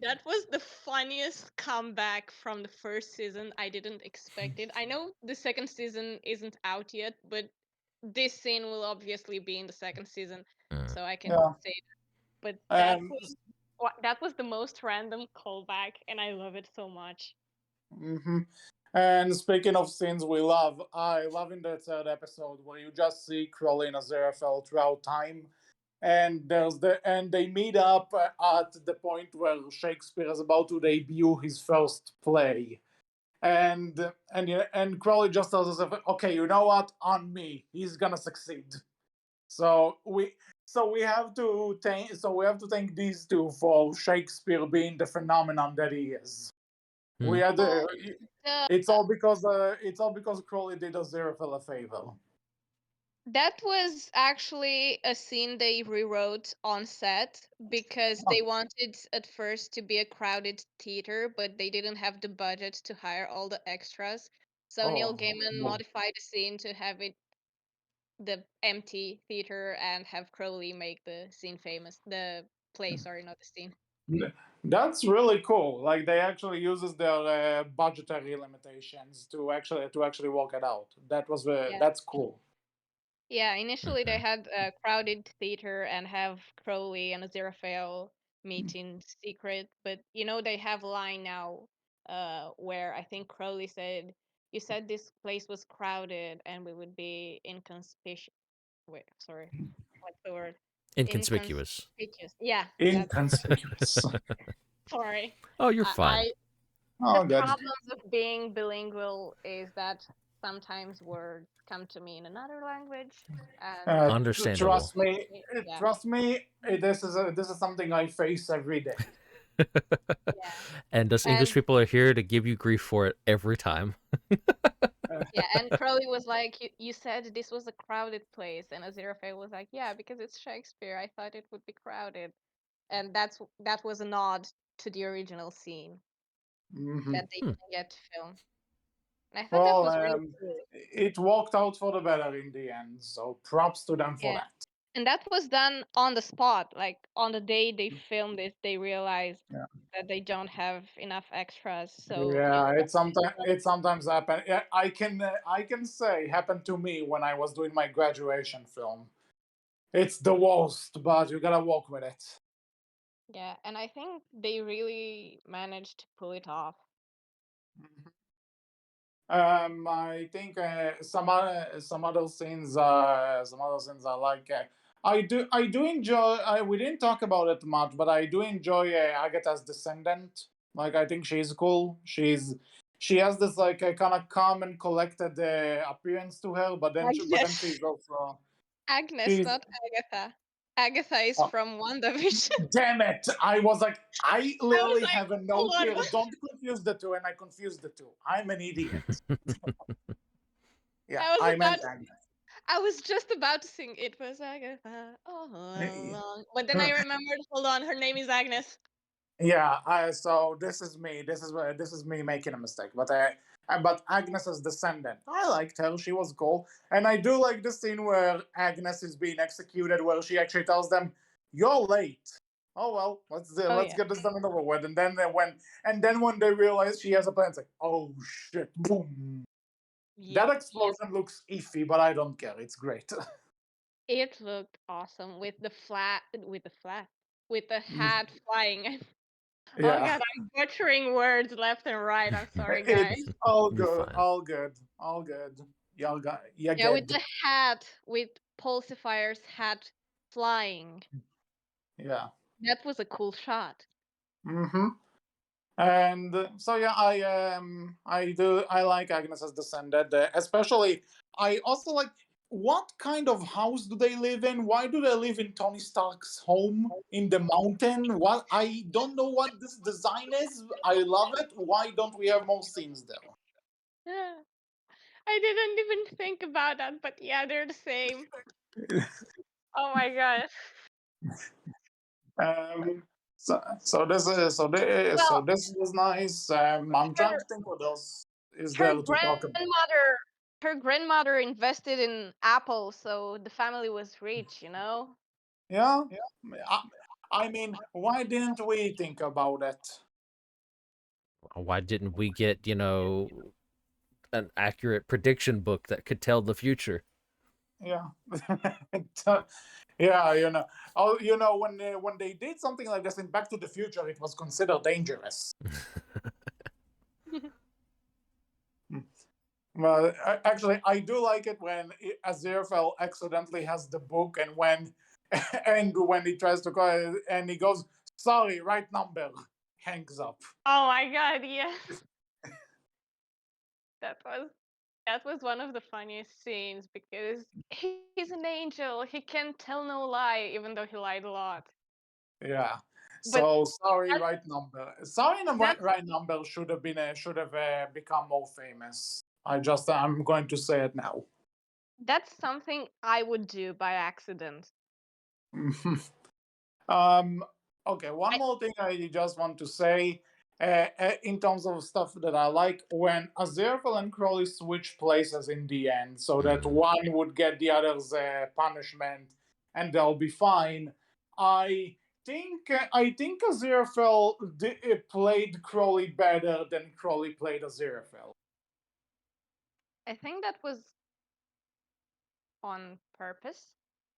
that was the funniest comeback from the first season. I didn't expect it. I know the second season isn't out yet, but this scene will obviously be in the second season, Mm. so I can yeah, say that. But and that was the most random callback, and I love it so much. hmm and speaking of scenes we love, I love in the third episode where you just see Crowley and Aziraphale throughout time, and they meet up at the point where Shakespeare is about to debut his first play, and Crowley just tells us, okay, you know what, on me, he's gonna succeed. So we have to thank these two for Shakespeare being the phenomenon that he is. We Mm. had Well, the it's all because Crowley did Aziraphale a favor. that was actually a scene they rewrote on set because they wanted at first to be a crowded theater, but they didn't have the budget to hire all the extras. So Neil Oh, Gaiman no. modified the scene to have it the empty theater and have Crowley make the scene famous. The play, sorry, not the scene. That's really cool. Like they actually uses their budgetary limitations to actually work it out. Yeah. That's cool. Yeah, initially they Mhm. had a crowded theater and have Crowley and Aziraphale meet in secret, but they have a line now where I think Crowley said, "You said this place was crowded and we would be inconspicuous." Wait, sorry, what's the word? Inconspicuous. Inconspicuous. Yeah, that's Inconspicuous. sorry. Oh, you're fine. I The Oh, good. problems of being bilingual is that sometimes words come to me in another language, and Uh, Understandable. trust me, yeah, trust me. This is something I face every day. yeah, And us English and people are here to give you grief for it every time. yeah, and Crowley was like, "You said this was a crowded place," and Aziraphale was like, "Yeah, because it's Shakespeare. I thought it would be crowded," and that was a nod to the original scene Mhm. that they Hmm. didn't get to film, and I thought that Well, was really cool. it worked out for the better in the end. So props to them for Yeah. that. And that was done on the spot. Like on the day they filmed it, they realized Yeah, that they don't have enough extras. So yeah. It sometimes happen. Yeah, I can say happened to me when I was doing my graduation film. It's the worst, but you gotta work with it. yeah, and I think they really managed to pull it off. Mhm. I think some other scenes I like. I do enjoy. We didn't talk about it much, but I do enjoy Agatha's descendant. Like I think she's cool. She has this like a kind of calm and collected appearance to her, but then Agnes. she's also Agnes, she's. not Agatha. Agatha is Oh, from WandaVision. damn it! I was like, I I was literally like, have a hold note on, here. what? Don't confuse the two, and I confused the two. I'm an idiot. Yeah, I was I about meant to, Agnes. I was just about to sing it was Agatha all Yeah, along. But then I remembered, hold on, her name is Agnes. so this is me. This is me making a mistake. But Agnes's descendant, I liked her. She was cool, and I do like the scene where Agnes is being executed, where she actually tells them, "You're late." Oh well, Oh let's yeah. get this done and over with. And then when they realize she has a plan, it's like, oh shit, boom. That Yep. explosion looks iffy, but I don't care. It's great. It looked awesome with the hat flying. Oh Yeah, god, I'm butchering words left and right. I'm sorry, guys. it's all You're good, fine. all good, all good. Y'all got, you Yeah, with good. the hat, with Pulsifier's hat flying. Yeah. That was a cool shot. Mm-hmm. And so yeah, I like Agnes as Descended, especially I also like what kind of house do they live in? Why do they live in Tony Stark's home in the mountain? What I don't know what this design is. I love it. Why don't we have more scenes there? Yeah. I didn't even think about that, but yeah, they're the same. Oh my god. So Well, this was nice. I'm trying her to think what else is her there to talk about. grandmother invested in Apple, so the family was rich. Yeah, I, I mean, why didn't we think about it? Why didn't we get, an accurate prediction book that could tell the future? Yeah, yeah, when they did something like this in Back to the Future, it was considered dangerous. Well, actually, I do like it when Aziraphale accidentally has the book, and when he tries to call it, and he goes, "Sorry, right number," hangs up. Oh my god, yeah. That was that was one of the funniest scenes because he's an angel. He can tell no lie, even though he lied a lot. Yeah. But So sorry, that, right number. Sorry, that's right number should have become more famous. I'm going to say it now. that's something I would do by accident. um. Okay. One I more thing I just want to say. In terms of stuff that I like, when Aziraphale and Crowley switch places in the end, so that Mhm. one would get the other's punishment, and they'll be fine. I think Aziraphale played Crowley better than Crowley played Aziraphale. I think that was on purpose.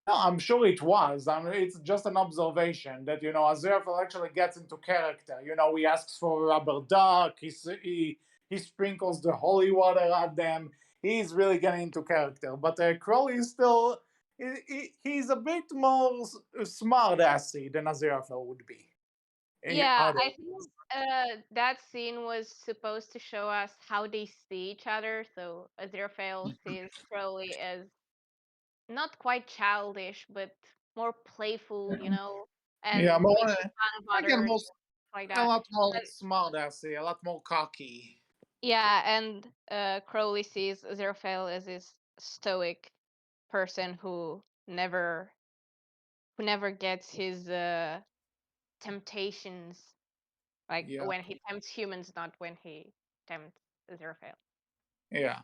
No, I'm sure it was. I mean, it's just an observation that Aziraphale actually gets into character. He asks for a rubber duck. He sprinkles the holy water at them. He's really getting into character. But Crowley is still he's a bit more smart assy than Aziraphale would be. Yeah, Other I think that scene was supposed to show us how they see each other. So Aziraphale sees Crowley as not quite childish, but more playful, yeah, and more making fun of again, others, more like a that. lot more And smart assy, a lot more cocky. yeah, and Crowley sees Aziraphale as this stoic person who never gets his temptations, like Yeah, when he tempts humans, not when he tempts Aziraphale. yeah.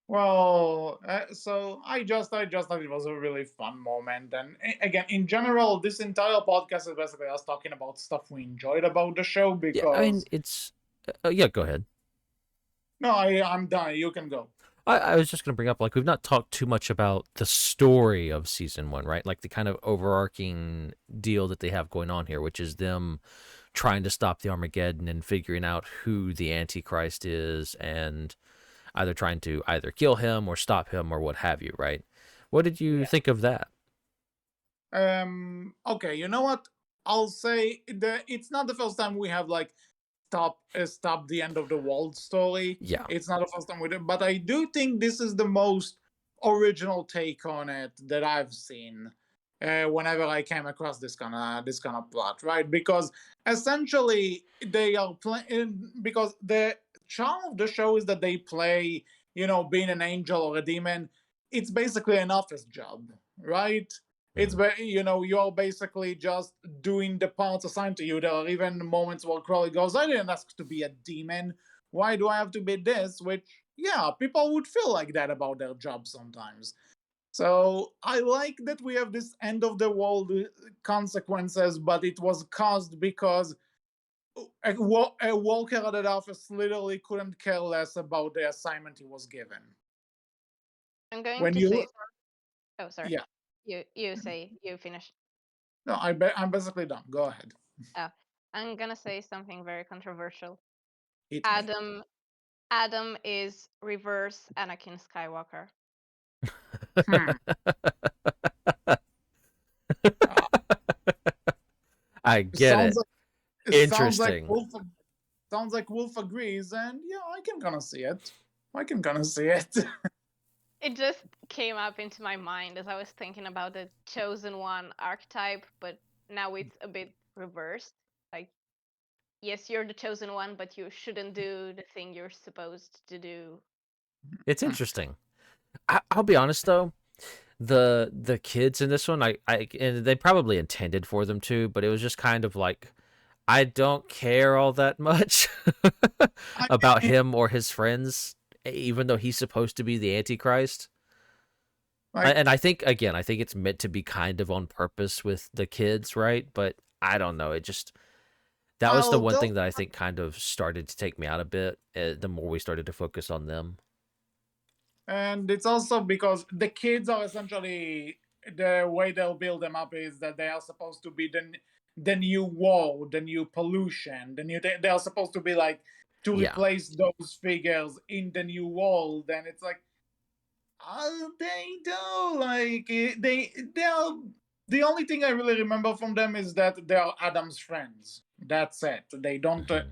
Well, so I just thought it was a really fun moment, and again, in general, this entire podcast is basically us talking about stuff we enjoyed about the show. Yeah, I mean, Because it's yeah. Go ahead. no, I'm done. You can go. I was just going to bring up, like, we've not talked too much about the story of season one, right? Like the kind of overarching deal that they have going on here, which is them trying to stop the Armageddon and figuring out who the Antichrist is, and either trying to either kill him or stop him or what have you, right? What did you Yeah. think of that? Okay. You know what? I'll say it's not the first time we have like stop the end of the world story. Yeah. It's not the first time we do, but I do think this is the most original take on it that I've seen. Whenever I came across this kind of plot, right? Because essentially they are playing, because the charm of the show is that they play, being an angel or a demon. It's basically an office job, right? It's Mhm. you're basically just doing the parts assigned to you. There are even moments where Crowley goes, "I didn't ask to be a demon. Why do I have to be this?" Which, yeah, people would feel like that about their job sometimes. So I like that we have this end of the world consequences, but it was caused because a worker at the office literally couldn't care less about the assignment he was given. I'm going When to you, say, oh, sorry, yeah, you finish. no, I'm basically done. Go ahead, Oh, I'm gonna say something very controversial. hit me. Adam, Adam is reverse Anakin Skywalker. Hmm. Uh, I get sounds it. like it sounds like Interesting. Wolf sounds like Wolf agrees, and yeah, I can kind of see it. I can kind of see it. It just came up into my mind as I was thinking about the chosen one archetype, but now it's a bit reversed. Like, yes, you're the chosen one, but you shouldn't do the thing you're supposed to do. It's interesting. I'll be honest though, the kids in this one, I and they probably intended for them to, but it was just kind of like, I don't care all that much I about mean, him or his friends, even though he's supposed to be the Antichrist. like, And I think, again, I think it's meant to be kind of on purpose with the kids, right? But I don't know. It just, that was the I'll one tell. thing that I think kind of started to take me out a bit, the more we started to focus on them. And it's also because the kids are essentially, the way they'll build them up is that they are supposed to be the new war, the new pollution, they are supposed to be like to Yeah. replace those figures in the new world. And it's like, they do like they're the only thing I really remember from them is that they are Adam's friends. That's it. Mhm.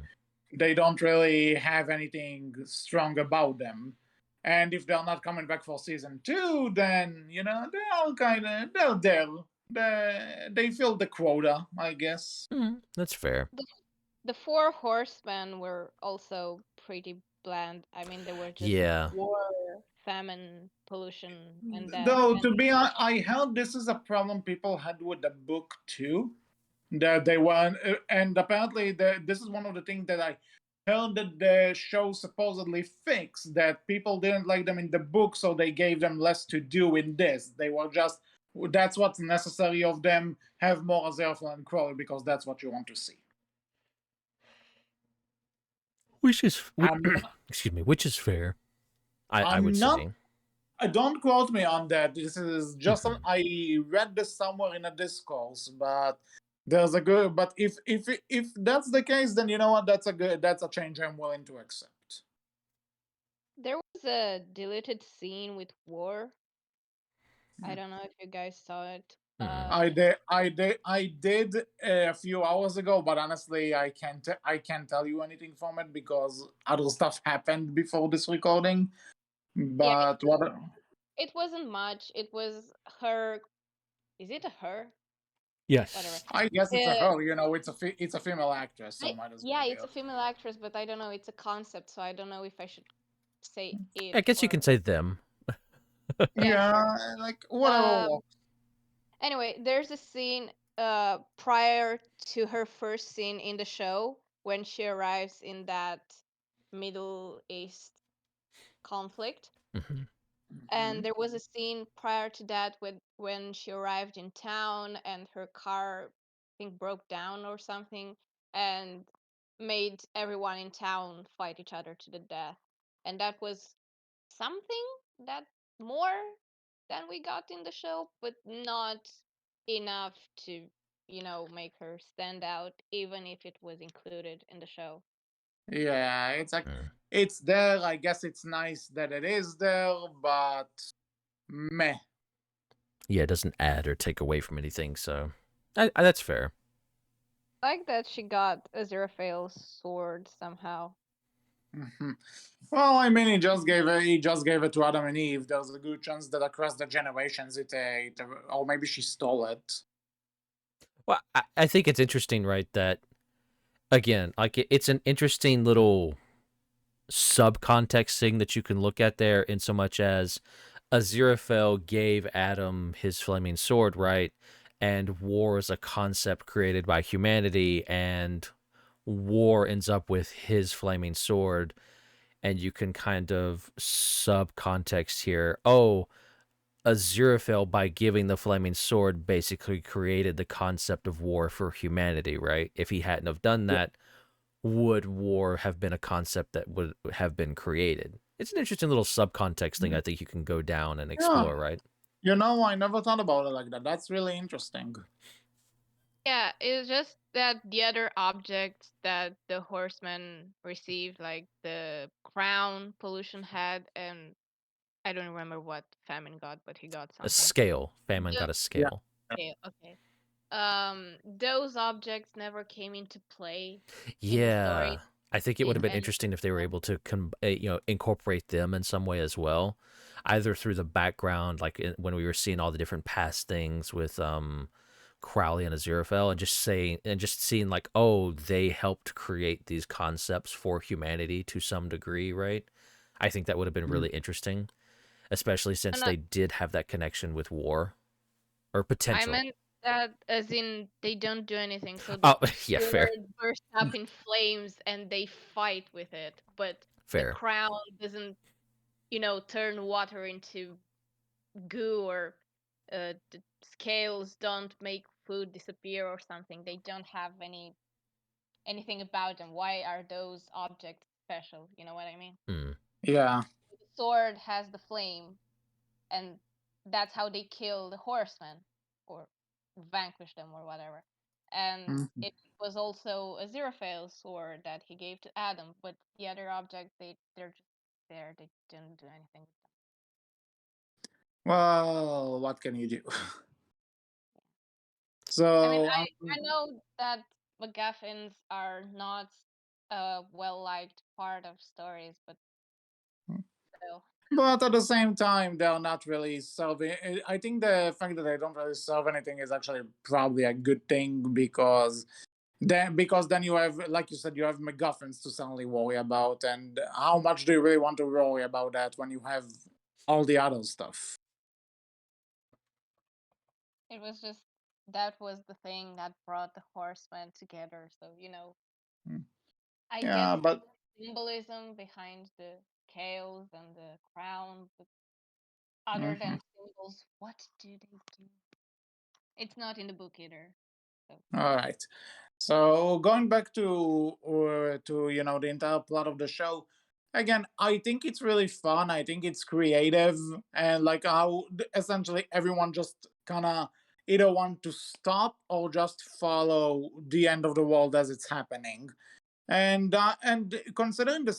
They don't really have anything strong about them. And if they're not coming back for season 2, then they're all they're there. They fill the quota, I guess. That's fair. The, the four horsemen were also pretty bland. I mean, they were just Yeah. war, famine, pollution, and death. Though And to be honest, I heard this is a problem people had with the book too. That they were, and apparently this is one of the things that I heard that the show supposedly fixed. That people didn't like them in the book, so they gave them less to do in this. They were just that's what's necessary of them. Have more Aziraphale and Crowley because that's what you want to see. Which is, I'm excuse me, which is fair. I would I'm not. say. Don't quote me on that. This is just Mhm. I read this somewhere in a discourse, but there's a good. But if that's the case, then you know what? That's a change I'm willing to accept. There was a deleted scene with War. I don't know if you guys saw it. Hmm. I did a few hours ago, but honestly, I can't tell you anything from it because other stuff happened before this recording. Yeah, But what? it wasn't much. It was her. Is it a her? Whatever. Yes. I guess it's a Uh, her. It's a female actress, so might as well yeah, be it's her. a female actress, but I don't know. It's a concept, so I don't know if I should say I it guess you can or say them. yeah, sure. Yeah, like whatever. Um. Anyway, there's a scene prior to her first scene in the show when she arrives in that Middle East conflict. Hmm. And there was a scene prior to that with when she arrived in town and her car, I think, broke down or something, and made everyone in town fight each other to the death. And that was something that more than we got in the show, but not enough to, make her stand out, even if it was included in the show. Yeah, it's like Mm. it's there. I guess it's nice that it is there, but meh. Yeah, it doesn't add or take away from anything, so that's fair. Like that she got Aziraphale's sword somehow. Mhm. Well, I mean, he just gave it to Adam and Eve. There's a good chance that across the generations, or maybe she stole it. Well, I think it's interesting, right? That again, like it's an interesting little subcontext thing that you can look at there, in so much as Aziraphale gave Adam his flaming sword, right? And war is a concept created by humanity, and war ends up with his flaming sword, and you can kind of subcontext here. Oh, Aziraphale, by giving the flaming sword, basically created the concept of war for humanity, right? If he hadn't have done Yeah. that, would war have been a concept that would have been created? It's an interesting little subcontext thing I think you can go down and Yeah. explore, right? I never thought about it like that. That's really interesting. Yeah, it's just that the other objects that the horsemen received, like the crown pollution had, and I don't remember what famine got, but he got A something. scale. Famine The, got a Yeah. scale. yeah, okay. Those objects never came into play in the Yeah. story. I think it would have been And interesting if they were able to incorporate them in some way as well, either through the background, like when we were seeing all the different past things with Crowley and Aziraphale, and just seeing like, oh, they helped create these concepts for humanity to some degree, right? I think that would have been Mm. really interesting, especially since and they did have that connection with war or I potential. meant that as in they don't do anything. So the Oh, yeah, fair, sword bursts up in flames and they fight with it, but the fair. crown doesn't, turn water into goo, or the scales don't make food disappear or something. They don't have anything about them. Why are those objects special? You know what I mean? Hmm. Yeah. The sword has the flame, and that's how they kill the horsemen or vanquish them or whatever. And Mhm. it was also a Aziraphale sword that he gave to Adam, but the other objects, they're just there. They didn't do anything with them. Well, what can you do? I mean, So, I know that MacGuffins are not a well liked part of stories, but still. but at the same time, they're not really serving. I think the fact that they don't really serve anything is actually probably a good thing because then you have, like you said, you have MacGuffins to suddenly worry about, and how much do you really want to worry about that when you have all the other stuff? It was just that was the thing that brought the horsemen together. So, Mm. I get Yeah, but symbolism behind the scales and the crown, but other mhm. than Angels, what do they do? It's not in the book either. So. All right. So going back to the entire plot of the show, again, I think it's really fun. I think it's creative, and like how essentially everyone just kind of either want to stop or just follow the end of the world as it's happening. And considering the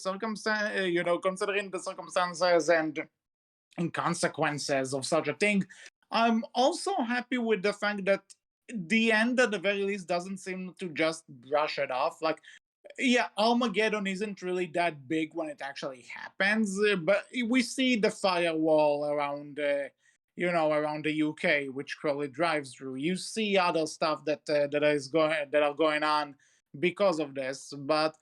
considering the circumstances and consequences of such a thing, I'm also happy with the fact that the end at the very least doesn't seem to just brush it off. Like, yeah, Armageddon isn't really that big when it actually happens, but we see the firewall around, around the UK, which Crowley drives through. You see other stuff that are going on because of this, but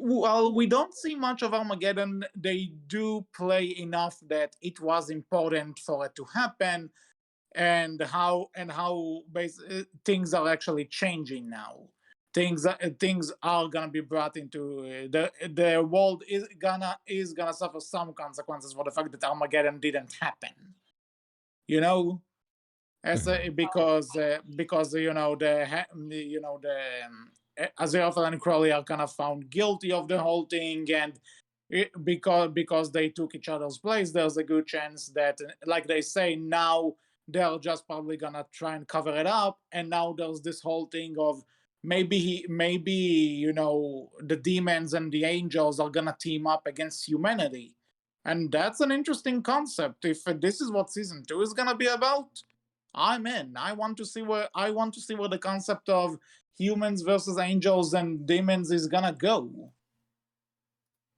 well, we don't see much of Armageddon. They do play enough that it was important for it to happen, and things are actually changing now. Things are gonna be brought into the world is gonna suffer some consequences for the fact that Armageddon didn't happen. You know, because Aziraphale and Crowley are kind of found guilty of the whole thing, and because they took each other's place, there's a good chance that, like they say, now they're just probably gonna try and cover it up, and now there's this whole thing of maybe the demons and the angels are gonna team up against humanity, and that's an interesting concept. If this is what season 2 is gonna be about, I'm in. I want to see where the concept of humans versus angels and demons is gonna go.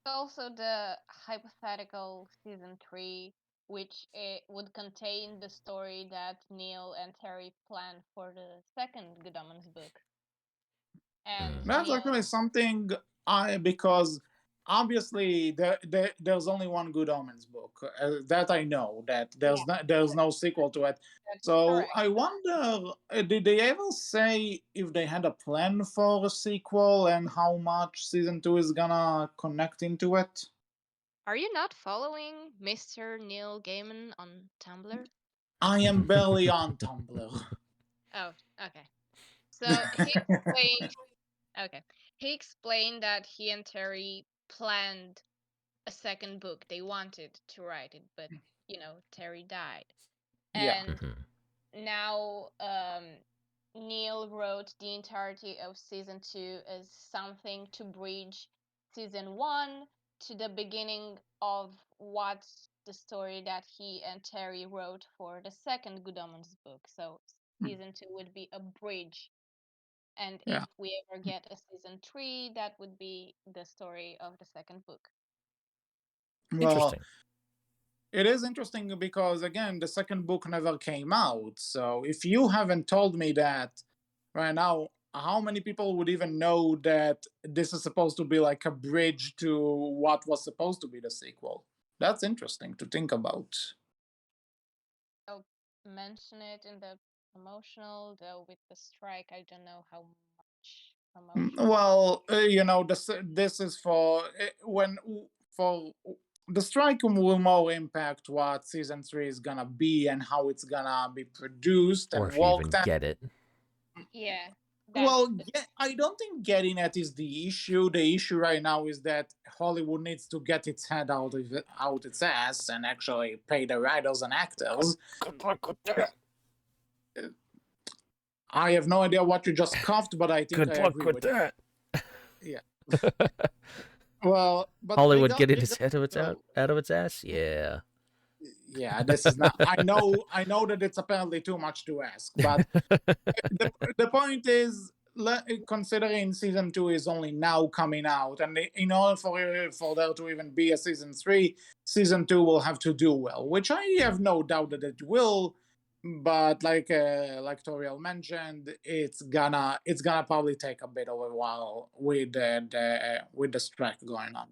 Also, the hypothetical season 3, which it would contain the story that Neil and Terry planned for the second Good Omens book. And That's Neil, actually something I because obviously there's only one Good Omens book that I know that yeah, there's no sequel to it. that's So correct. I wonder, did they ever say if they had a plan for a sequel and how much season 2 is gonna connect into it? Are you not following Mr. Neil Gaiman on Tumblr? I am barely on Tumblr. Oh, okay. So he explained, okay, he explained that he and Terry planned a second book. They wanted to write it, but Terry died. Yeah. And now Neil wrote the entirety of season 2 as something to bridge season 1 to the beginning of what's the story that he and Terry wrote for the second Good Omens book. So season 2 would be a bridge. And if Yeah. we ever get a season 3, that would be the story of the second book. Well, Interesting. it is interesting because again, the second book never came out. So if you haven't told me that right now, how many people would even know that this is supposed to be like a bridge to what was supposed to be the sequel? That's interesting to think about. I'll mention it in the promotional, though with the strike, I don't know how much promotion. Well, this is for when for the strike will more impact what season 3 is gonna be and how it's gonna be produced Or and if you even worked. get it. Yeah, that's Well, yeah, I don't think getting it is the issue. The issue right now is that Hollywood needs to get its head out its ass and actually pay the writers and actors. Good luck with that. I have no idea what you just coughed, but I think I Good luck agree with with that. you. Yeah. Well, but Hollywood getting its head regardless, out of its ass. Yeah. yeah, this is not. I know that it's apparently too much to ask, but the point is, considering season 2 is only now coming out, and in order for there to even be a season 3, season 2 will have to do well, which I have no doubt that it will. But like Tauriel mentioned, it's gonna probably take a bit of a while with the strike going on.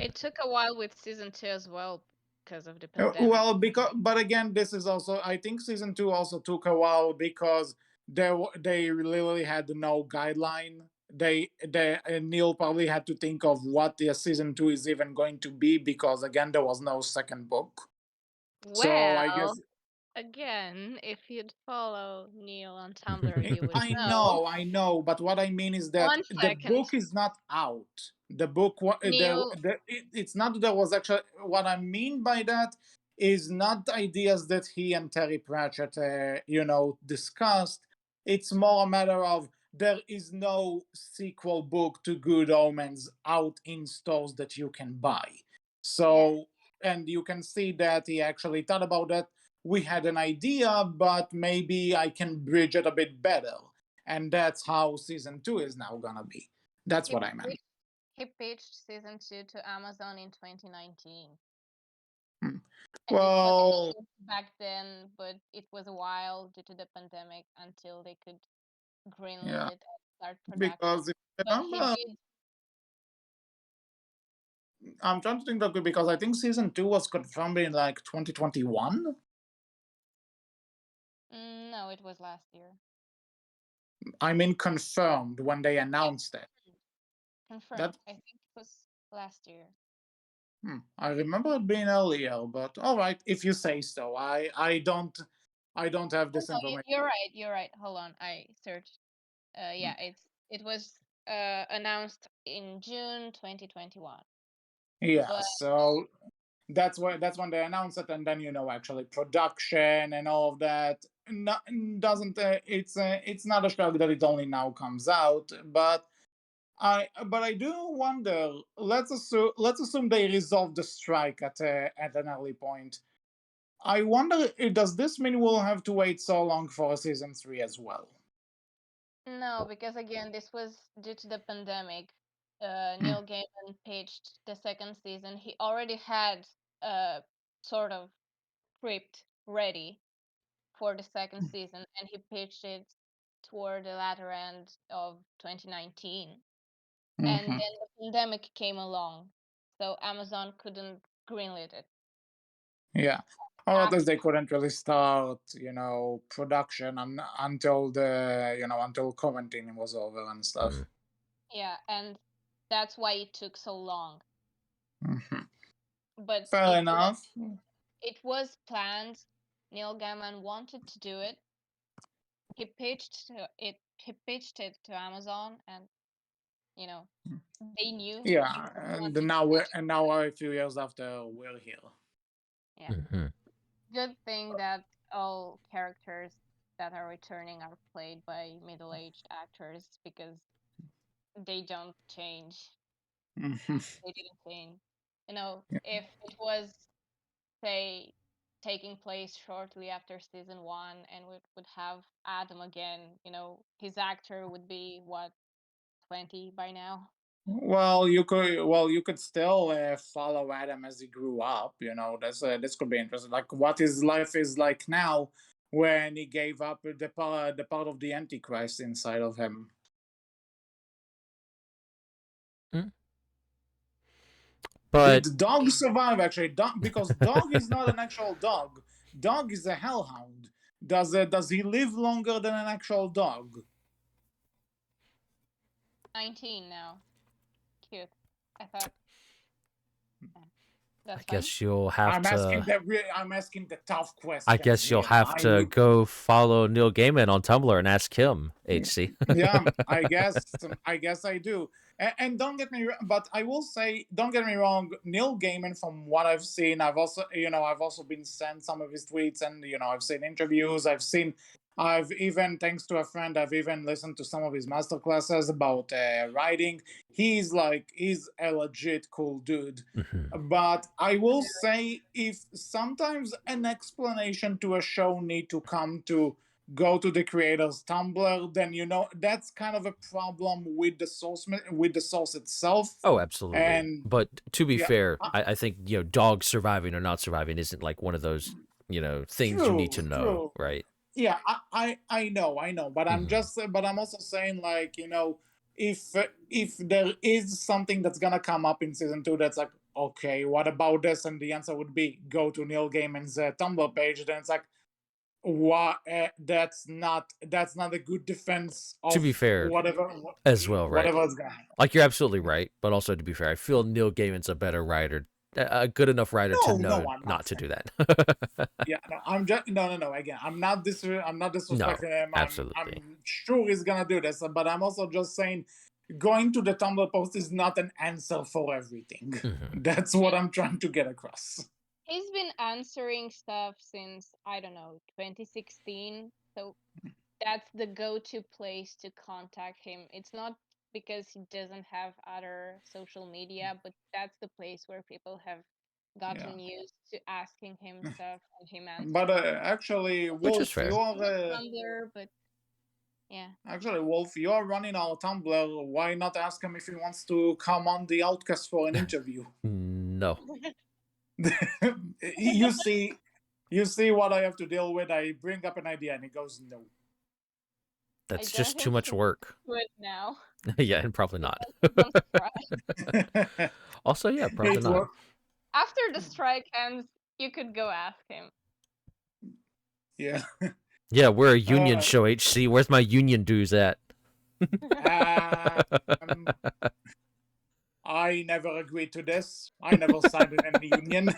it took a while with season 2 as well because of the pandemic. Well, but again, this is also, I think season 2 also took a while because they literally had no guideline. They Neil probably had to think of what the season 2 is even going to be because again there was no second book. So I Well, guess again, if you'd follow Neil on Tumblr, you would I know. know, I know, but what I mean is that One the second, book is not out. The book, Neil. it's not that there was actually. What I mean by that is not ideas that he and Terry Pratchett, discussed. It's more a matter of there is no sequel book to Good Omens out in stores that you can buy. Yeah, So, and you can see that he actually thought about that. We had an idea, but maybe I can bridge it a bit better. And that's how season two is now gonna be. That's he what I meant. pitched, he pitched season 2 to Amazon in 2019, Hmm. and it was Well, announced back then, but it was a while due to the pandemic until they could greenlit yeah, it and start production. because if you But he remember, did. I'm trying to think that because I think season two was confirmed in like 2021. No, it was last year. I mean, confirmed when they Yeah, announced it. confirmed. That I think it was last year. I remember it being earlier, but all right, if you say so. I don't have Oh this no, information. you're right. You're right. Hold on, I searched. Yeah, it was announced in June 2021. Yeah, But so that's when they announce it, and then actually production and all of that. No, doesn't it's not a show that it only now comes out, but I do wonder. Let's assume they resolve the strike at an early point. I wonder, does this mean we'll have to wait so long for season three as well? no, because again, this was due to the pandemic. Hmm. Neil Gaiman pitched the second season. He already had a sort of script ready for the second season, and he pitched it toward the latter end of 2019. And Mm-hmm. then the pandemic came along, so Amazon couldn't greenlit it. Yeah. Or at least After, they couldn't really start, production until until quarantine was over and stuff. Mm. yeah, and that's why it took so long. Hmm. But Fair enough. it was planned. Neil Gaiman wanted to do it. He pitched it to Amazon, and you know they knew Yeah, he and wanted now to a few years after we're here. do it. Yeah, Mhm. good thing that all characters that are returning are played by middle-aged actors because they don't change. Mhm. They didn't change. If it was, say, taking place shortly after season one and we would have Adam again, his actor would be what, 20 by now? Well, you could still follow Adam as he grew up. This could be interesting. Like what his life is like now, when he gave up the part of the Antichrist inside of him. Mm. But Did Dog survive actually? Because Dog is not an actual dog. Dog is a hellhound. Does he live longer than an actual dog? 19 now. Cute. I thought, yeah, I that's fine. guess you'll have to. I'm asking the tough I questions guess you'll here. have to go follow Neil Gaiman on Tumblr and ask him, HC. Yeah, I guess I do. And don't get me, but I will say, don't get me wrong. Neil Gaiman, from what I've seen, I've also been sent some of his tweets, and I've seen interviews. I've even, thanks to a friend, I've even listened to some of his master classes about writing. He's a legit cool dude. Mhm. But I will say, if sometimes an explanation to a show need to come to go to the creator's Tumblr, then that's kind of a problem with the source itself. Oh, absolutely. And But to be yeah, fair, uh, I think dogs surviving or not surviving isn't like one of those things you need true, to know, true. right? Yeah, I know, but Hmm. I'm also saying, like, if there is something that's gonna come up in season two that's like, okay, what about this? And the answer would be go to Neil Gaiman's Tumblr page. Then it's like, what? That's not a good defense To of be fair, whatever as well, right? whatever's gonna happen. Like you're absolutely right, but also to be fair, I feel Neil Gaiman's a better writer a good enough writer to No, know no, I'm not not to saying. do that. Yeah, no, I'm just no. Again, I'm not No, disrespecting him. absolutely. I'm sure he's gonna do this, but I'm also just saying, going to the Tumblr post is not an answer for everything. Mhm. That's what I'm trying to get across. He's been answering stuff since, I don't know, 2016. So that's the go-to place to contact him. It's not because he doesn't have other social media, but that's the place where people have Yeah, gotten used to asking him stuff and him but answering. actually, Which is Wolf, fair. Tumblr, but yeah. You're running our Tumblr. Why not ask him if he wants to come on the Outcast for an interview? No, you see, you see what I have to deal with. I bring up an idea, and he goes, "No." I that's don't just too think much he work. would do it now Yeah, and probably not. because he's on strike. Also, yeah, probably it not. worked. After the strike ends, you could go ask him. Yeah. Yeah, we're a union Uh, show, HC. Where's my union dues at? um, I never agreed to this. I never signed in any union.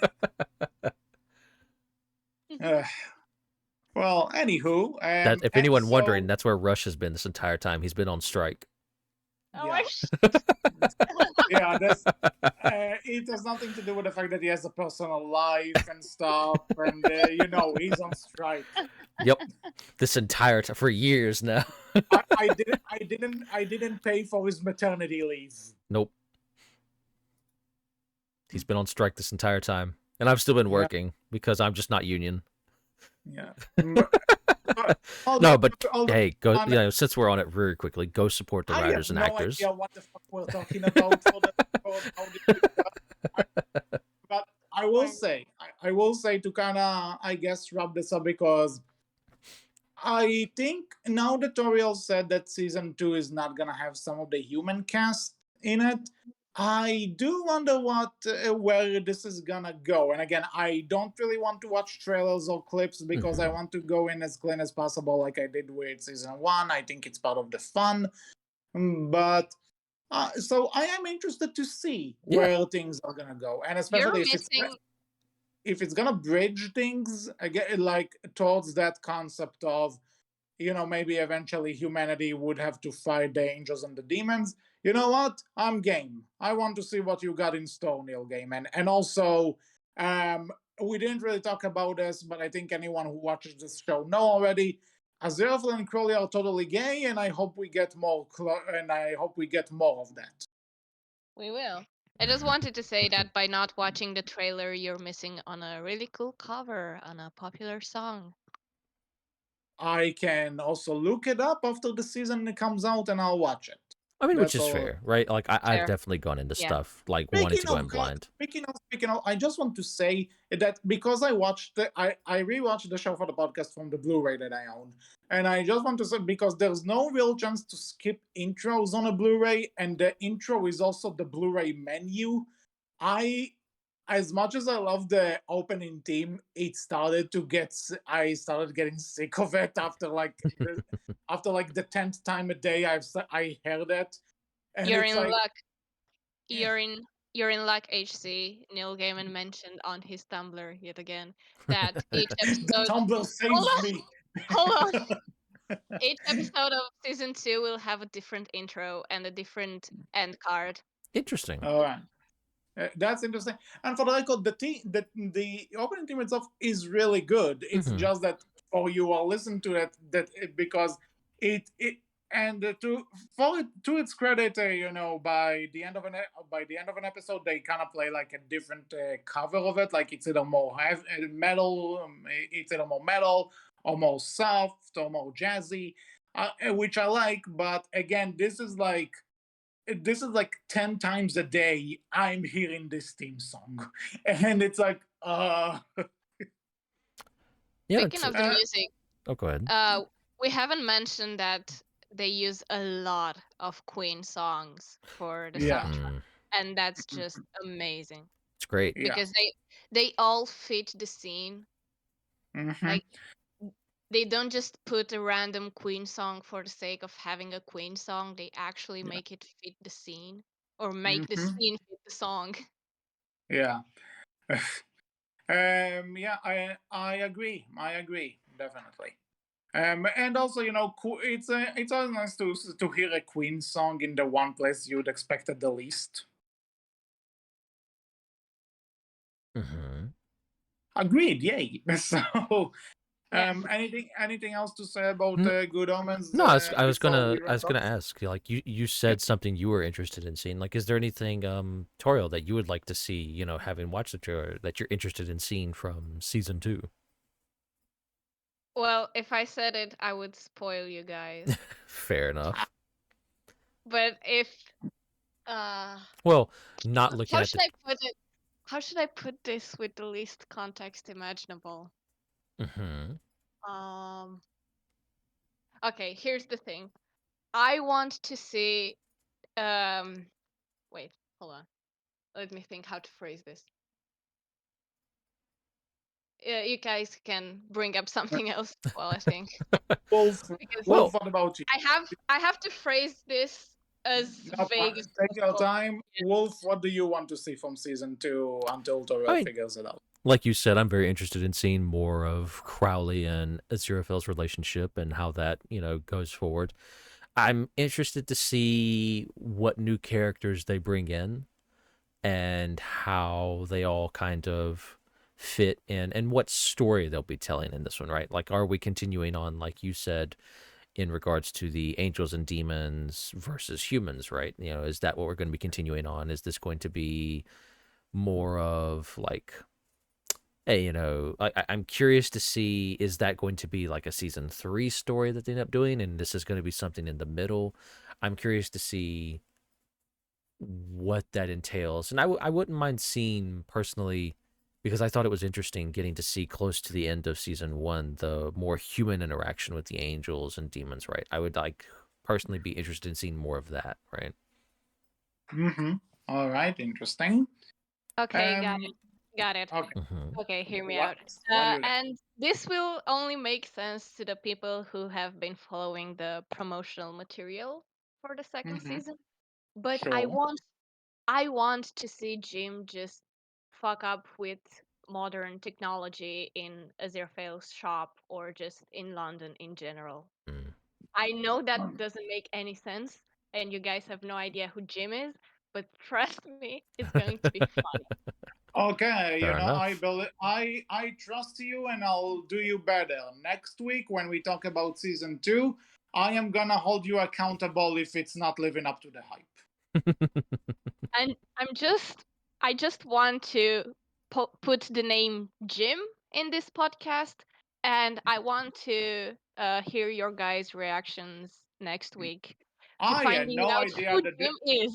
Uh, well, anywho, That, if anyone wondering, so that's where Rush has been this entire time. He's been on strike. Oh yeah, my sh- yeah, that's it has nothing to do with the fact that he has a personal life and stuff, and he's on strike. Yep, this entire time for years now. I didn't pay for his maternity leave. Nope, he's been on strike this entire time, and I've still been Yeah, working because I'm just not union. yeah. But No, but although hey, go. on, Since we're on it very quickly, go support the I writers have and no actors. idea what the fuck we're talking about for the for how this is done. But Fine. I will say to kind of, I guess, wrap this up because I think now that Tauriel said that season two is not gonna have some of the human cast in it, I do wonder what where this is gonna go. And again, I don't really want to watch trailers or clips because I Mhm. want to go in as clean as possible, like I did with season one. I think it's part of the fun, but. So I am interested to see Yeah, where things are gonna go, and You're especially missing. if it's gonna bridge things again, like towards that concept of maybe eventually humanity would have to fight the angels and the demons. You know what? I'm game. I want to see what you got in store, Neil Gaiman. And also, um, we didn't really talk about this, but I think anyone who watches this show know already. Aziraphale and Crowley are totally gay, and I hope we get more. And I hope we get more of that. We will. I just wanted to say that by not watching the trailer, you're missing on a really cool cover on a popular song. I can also look it up after the season comes out, and I'll watch it. I mean, which That's is all. fair, right? Like I've Fair. definitely gone into Yeah. stuff like wanting to go in blind. Speaking of, I just want to say that because I rewatched the show for the podcast from the Blu-ray that I own, and I just want to say because there's no real chance to skip intros on a Blu-ray, and the intro is also the Blu-ray menu. I, as much as I love the opening theme, I started getting sick of it after like the 10th time a day I heard it, and You're it's in like. luck. You're in you're in luck, HC. Neil Gaiman mentioned on his Tumblr yet again that each The episode. Tumblr Hold saves on, me. hold on. Each episode of season 2 will have a different intro and a different end card. Interesting. All right. That's interesting. And for the record, the opening theme itself is really good. It's Hmm. just that for you all listen to it because it and to its credit, by the end of an episode, they kind of play like a different cover of it. Like it's either more metal, it's either more metal or more soft or more jazzy, which I like. But again, this is like 10 times a day I'm hearing this theme song. And it's like Yeah. Speaking of the uh music, Oh, go ahead. we haven't mentioned that they use a lot of Queen songs for the yeah. soundtrack, and that's just amazing It's great. Yeah. because they all fit the scene. Hmm. Like they don't just put a random Queen song for the sake of having a Queen song. They actually Yeah. make it fit the scene or make the Hmm. scene fit the song. Yeah. Yeah, I agree. I agree definitely. And also, it's always nice to hear a Queen song in the one place you'd expect it the least. Hmm. Agreed. Yay. So, Yeah. anything else to say about Good Omens No, I was before we gonna wrap up? ask like you Yep. said something you were interested in seeing. Like, is there anything Toriel that you would like to see? Having watched the trailer, that you're interested in seeing from season 2? Well, if I said it, I would spoil you guys. Fair enough. But if uh Well, not looking how at should the. I put it? How should I put this with the least context imaginable? Hmm. Um okay, here's the thing. I want to see wait, hold on. Let me think how to phrase this. You guys can bring up something else while I think. Wolf, Because Wolf, Well, what about you? I have to phrase this as No, vague as take your possible. time. Wolf, what do you want to see from season 2 until I Tauriel mean, figures it out? like you said, I'm very interested in seeing more of Crowley and Aziraphale's relationship and how that goes forward. I'm interested to see what new characters they bring in and how they all kind of fit in and what story they'll be telling in this one, right? Like, are we continuing on, like you said, in regards to the angels and demons versus humans, right? Is that what we're going to be continuing on? Is this going to be more of like, hey, I'm curious to see, is that going to be like a season 3 story that they end up doing, and this is going to be something in the middle? I'm curious to see what that entails. And I wouldn't mind seeing personally, because I thought it was interesting getting to see close to the end of season 1 the more human interaction with the angels and demons, right? I would like personally be interested in seeing more of that, right? Mm-hmm. All right, interesting. Okay, got Um, it. Got it. okay. Hmm. Okay, hear me What out. what do you got? And this will only make sense to the people who have been following the promotional material for the second Mm-hmm. season. But Sure. I want to see Jim just fuck up with modern technology in Aziraphale's shop or just in London in general. Mm. I know that Um, doesn't make any sense, and you guys have no idea who Jim is, but trust me, it's going to be funny. Okay, Fair I enough. believe I trust you, and I'll do you better next week when we talk about season 2. I am gonna hold you accountable if it's not living up to the hype. And I just want to put the name Jim in this podcast, and I want to hear your guys' reactions next week to I had finding no out idea who that Jim is,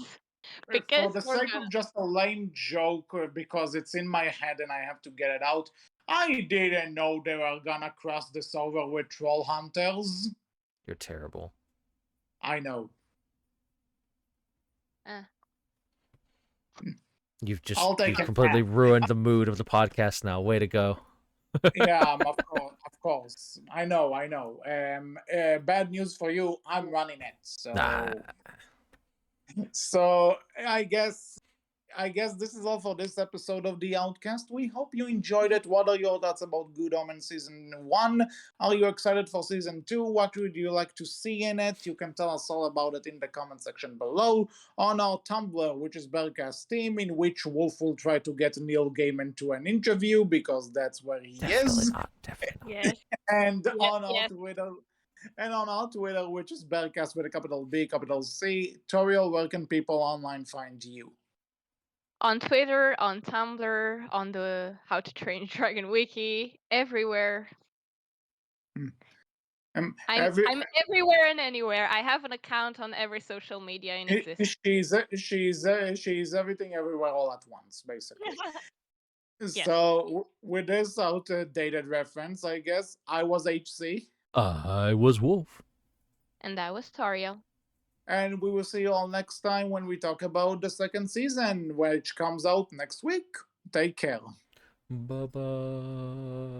for because the we're sake of just a lame joke, because it's in my head and I have to get it out. I didn't know they were gonna cross this over with troll hunters. You're terrible. I know. gonna. I'll take You've it completely back. ruined the mood of the podcast now. Way to go. Yeah, of course. I know, I know. Bad news for you. I'm running it. Nah. So I guess this is all for this episode of the Outcast. We hope you enjoyed it. What are your thoughts about Good Omens season 1? Are you excited for season 2? What would you like to see in it? You can tell us all about it in the comment section below on our Tumblr, which is Berkcast Team, in which Wolf will try to get Neil Gaiman to an interview because that's where he Definitely is. not. Definitely not. Yes, And yes, on our yes. Twitter, which is Berkcast with a capital B, capital C. Tauriel, where can people online find you? On Twitter, on Tumblr, on the How to Train Dragon Wiki, everywhere. Hmm. I'm Every I'm everywhere and anywhere. I have an account on every social media in existence. she's everything everywhere all at once, basically. Yes. So with this outdated reference, I guess I was HC, I was Wolf. And that was Tauriel. and we will see you all next time when we talk about the second season, which comes out next week. Take care. Bye bye.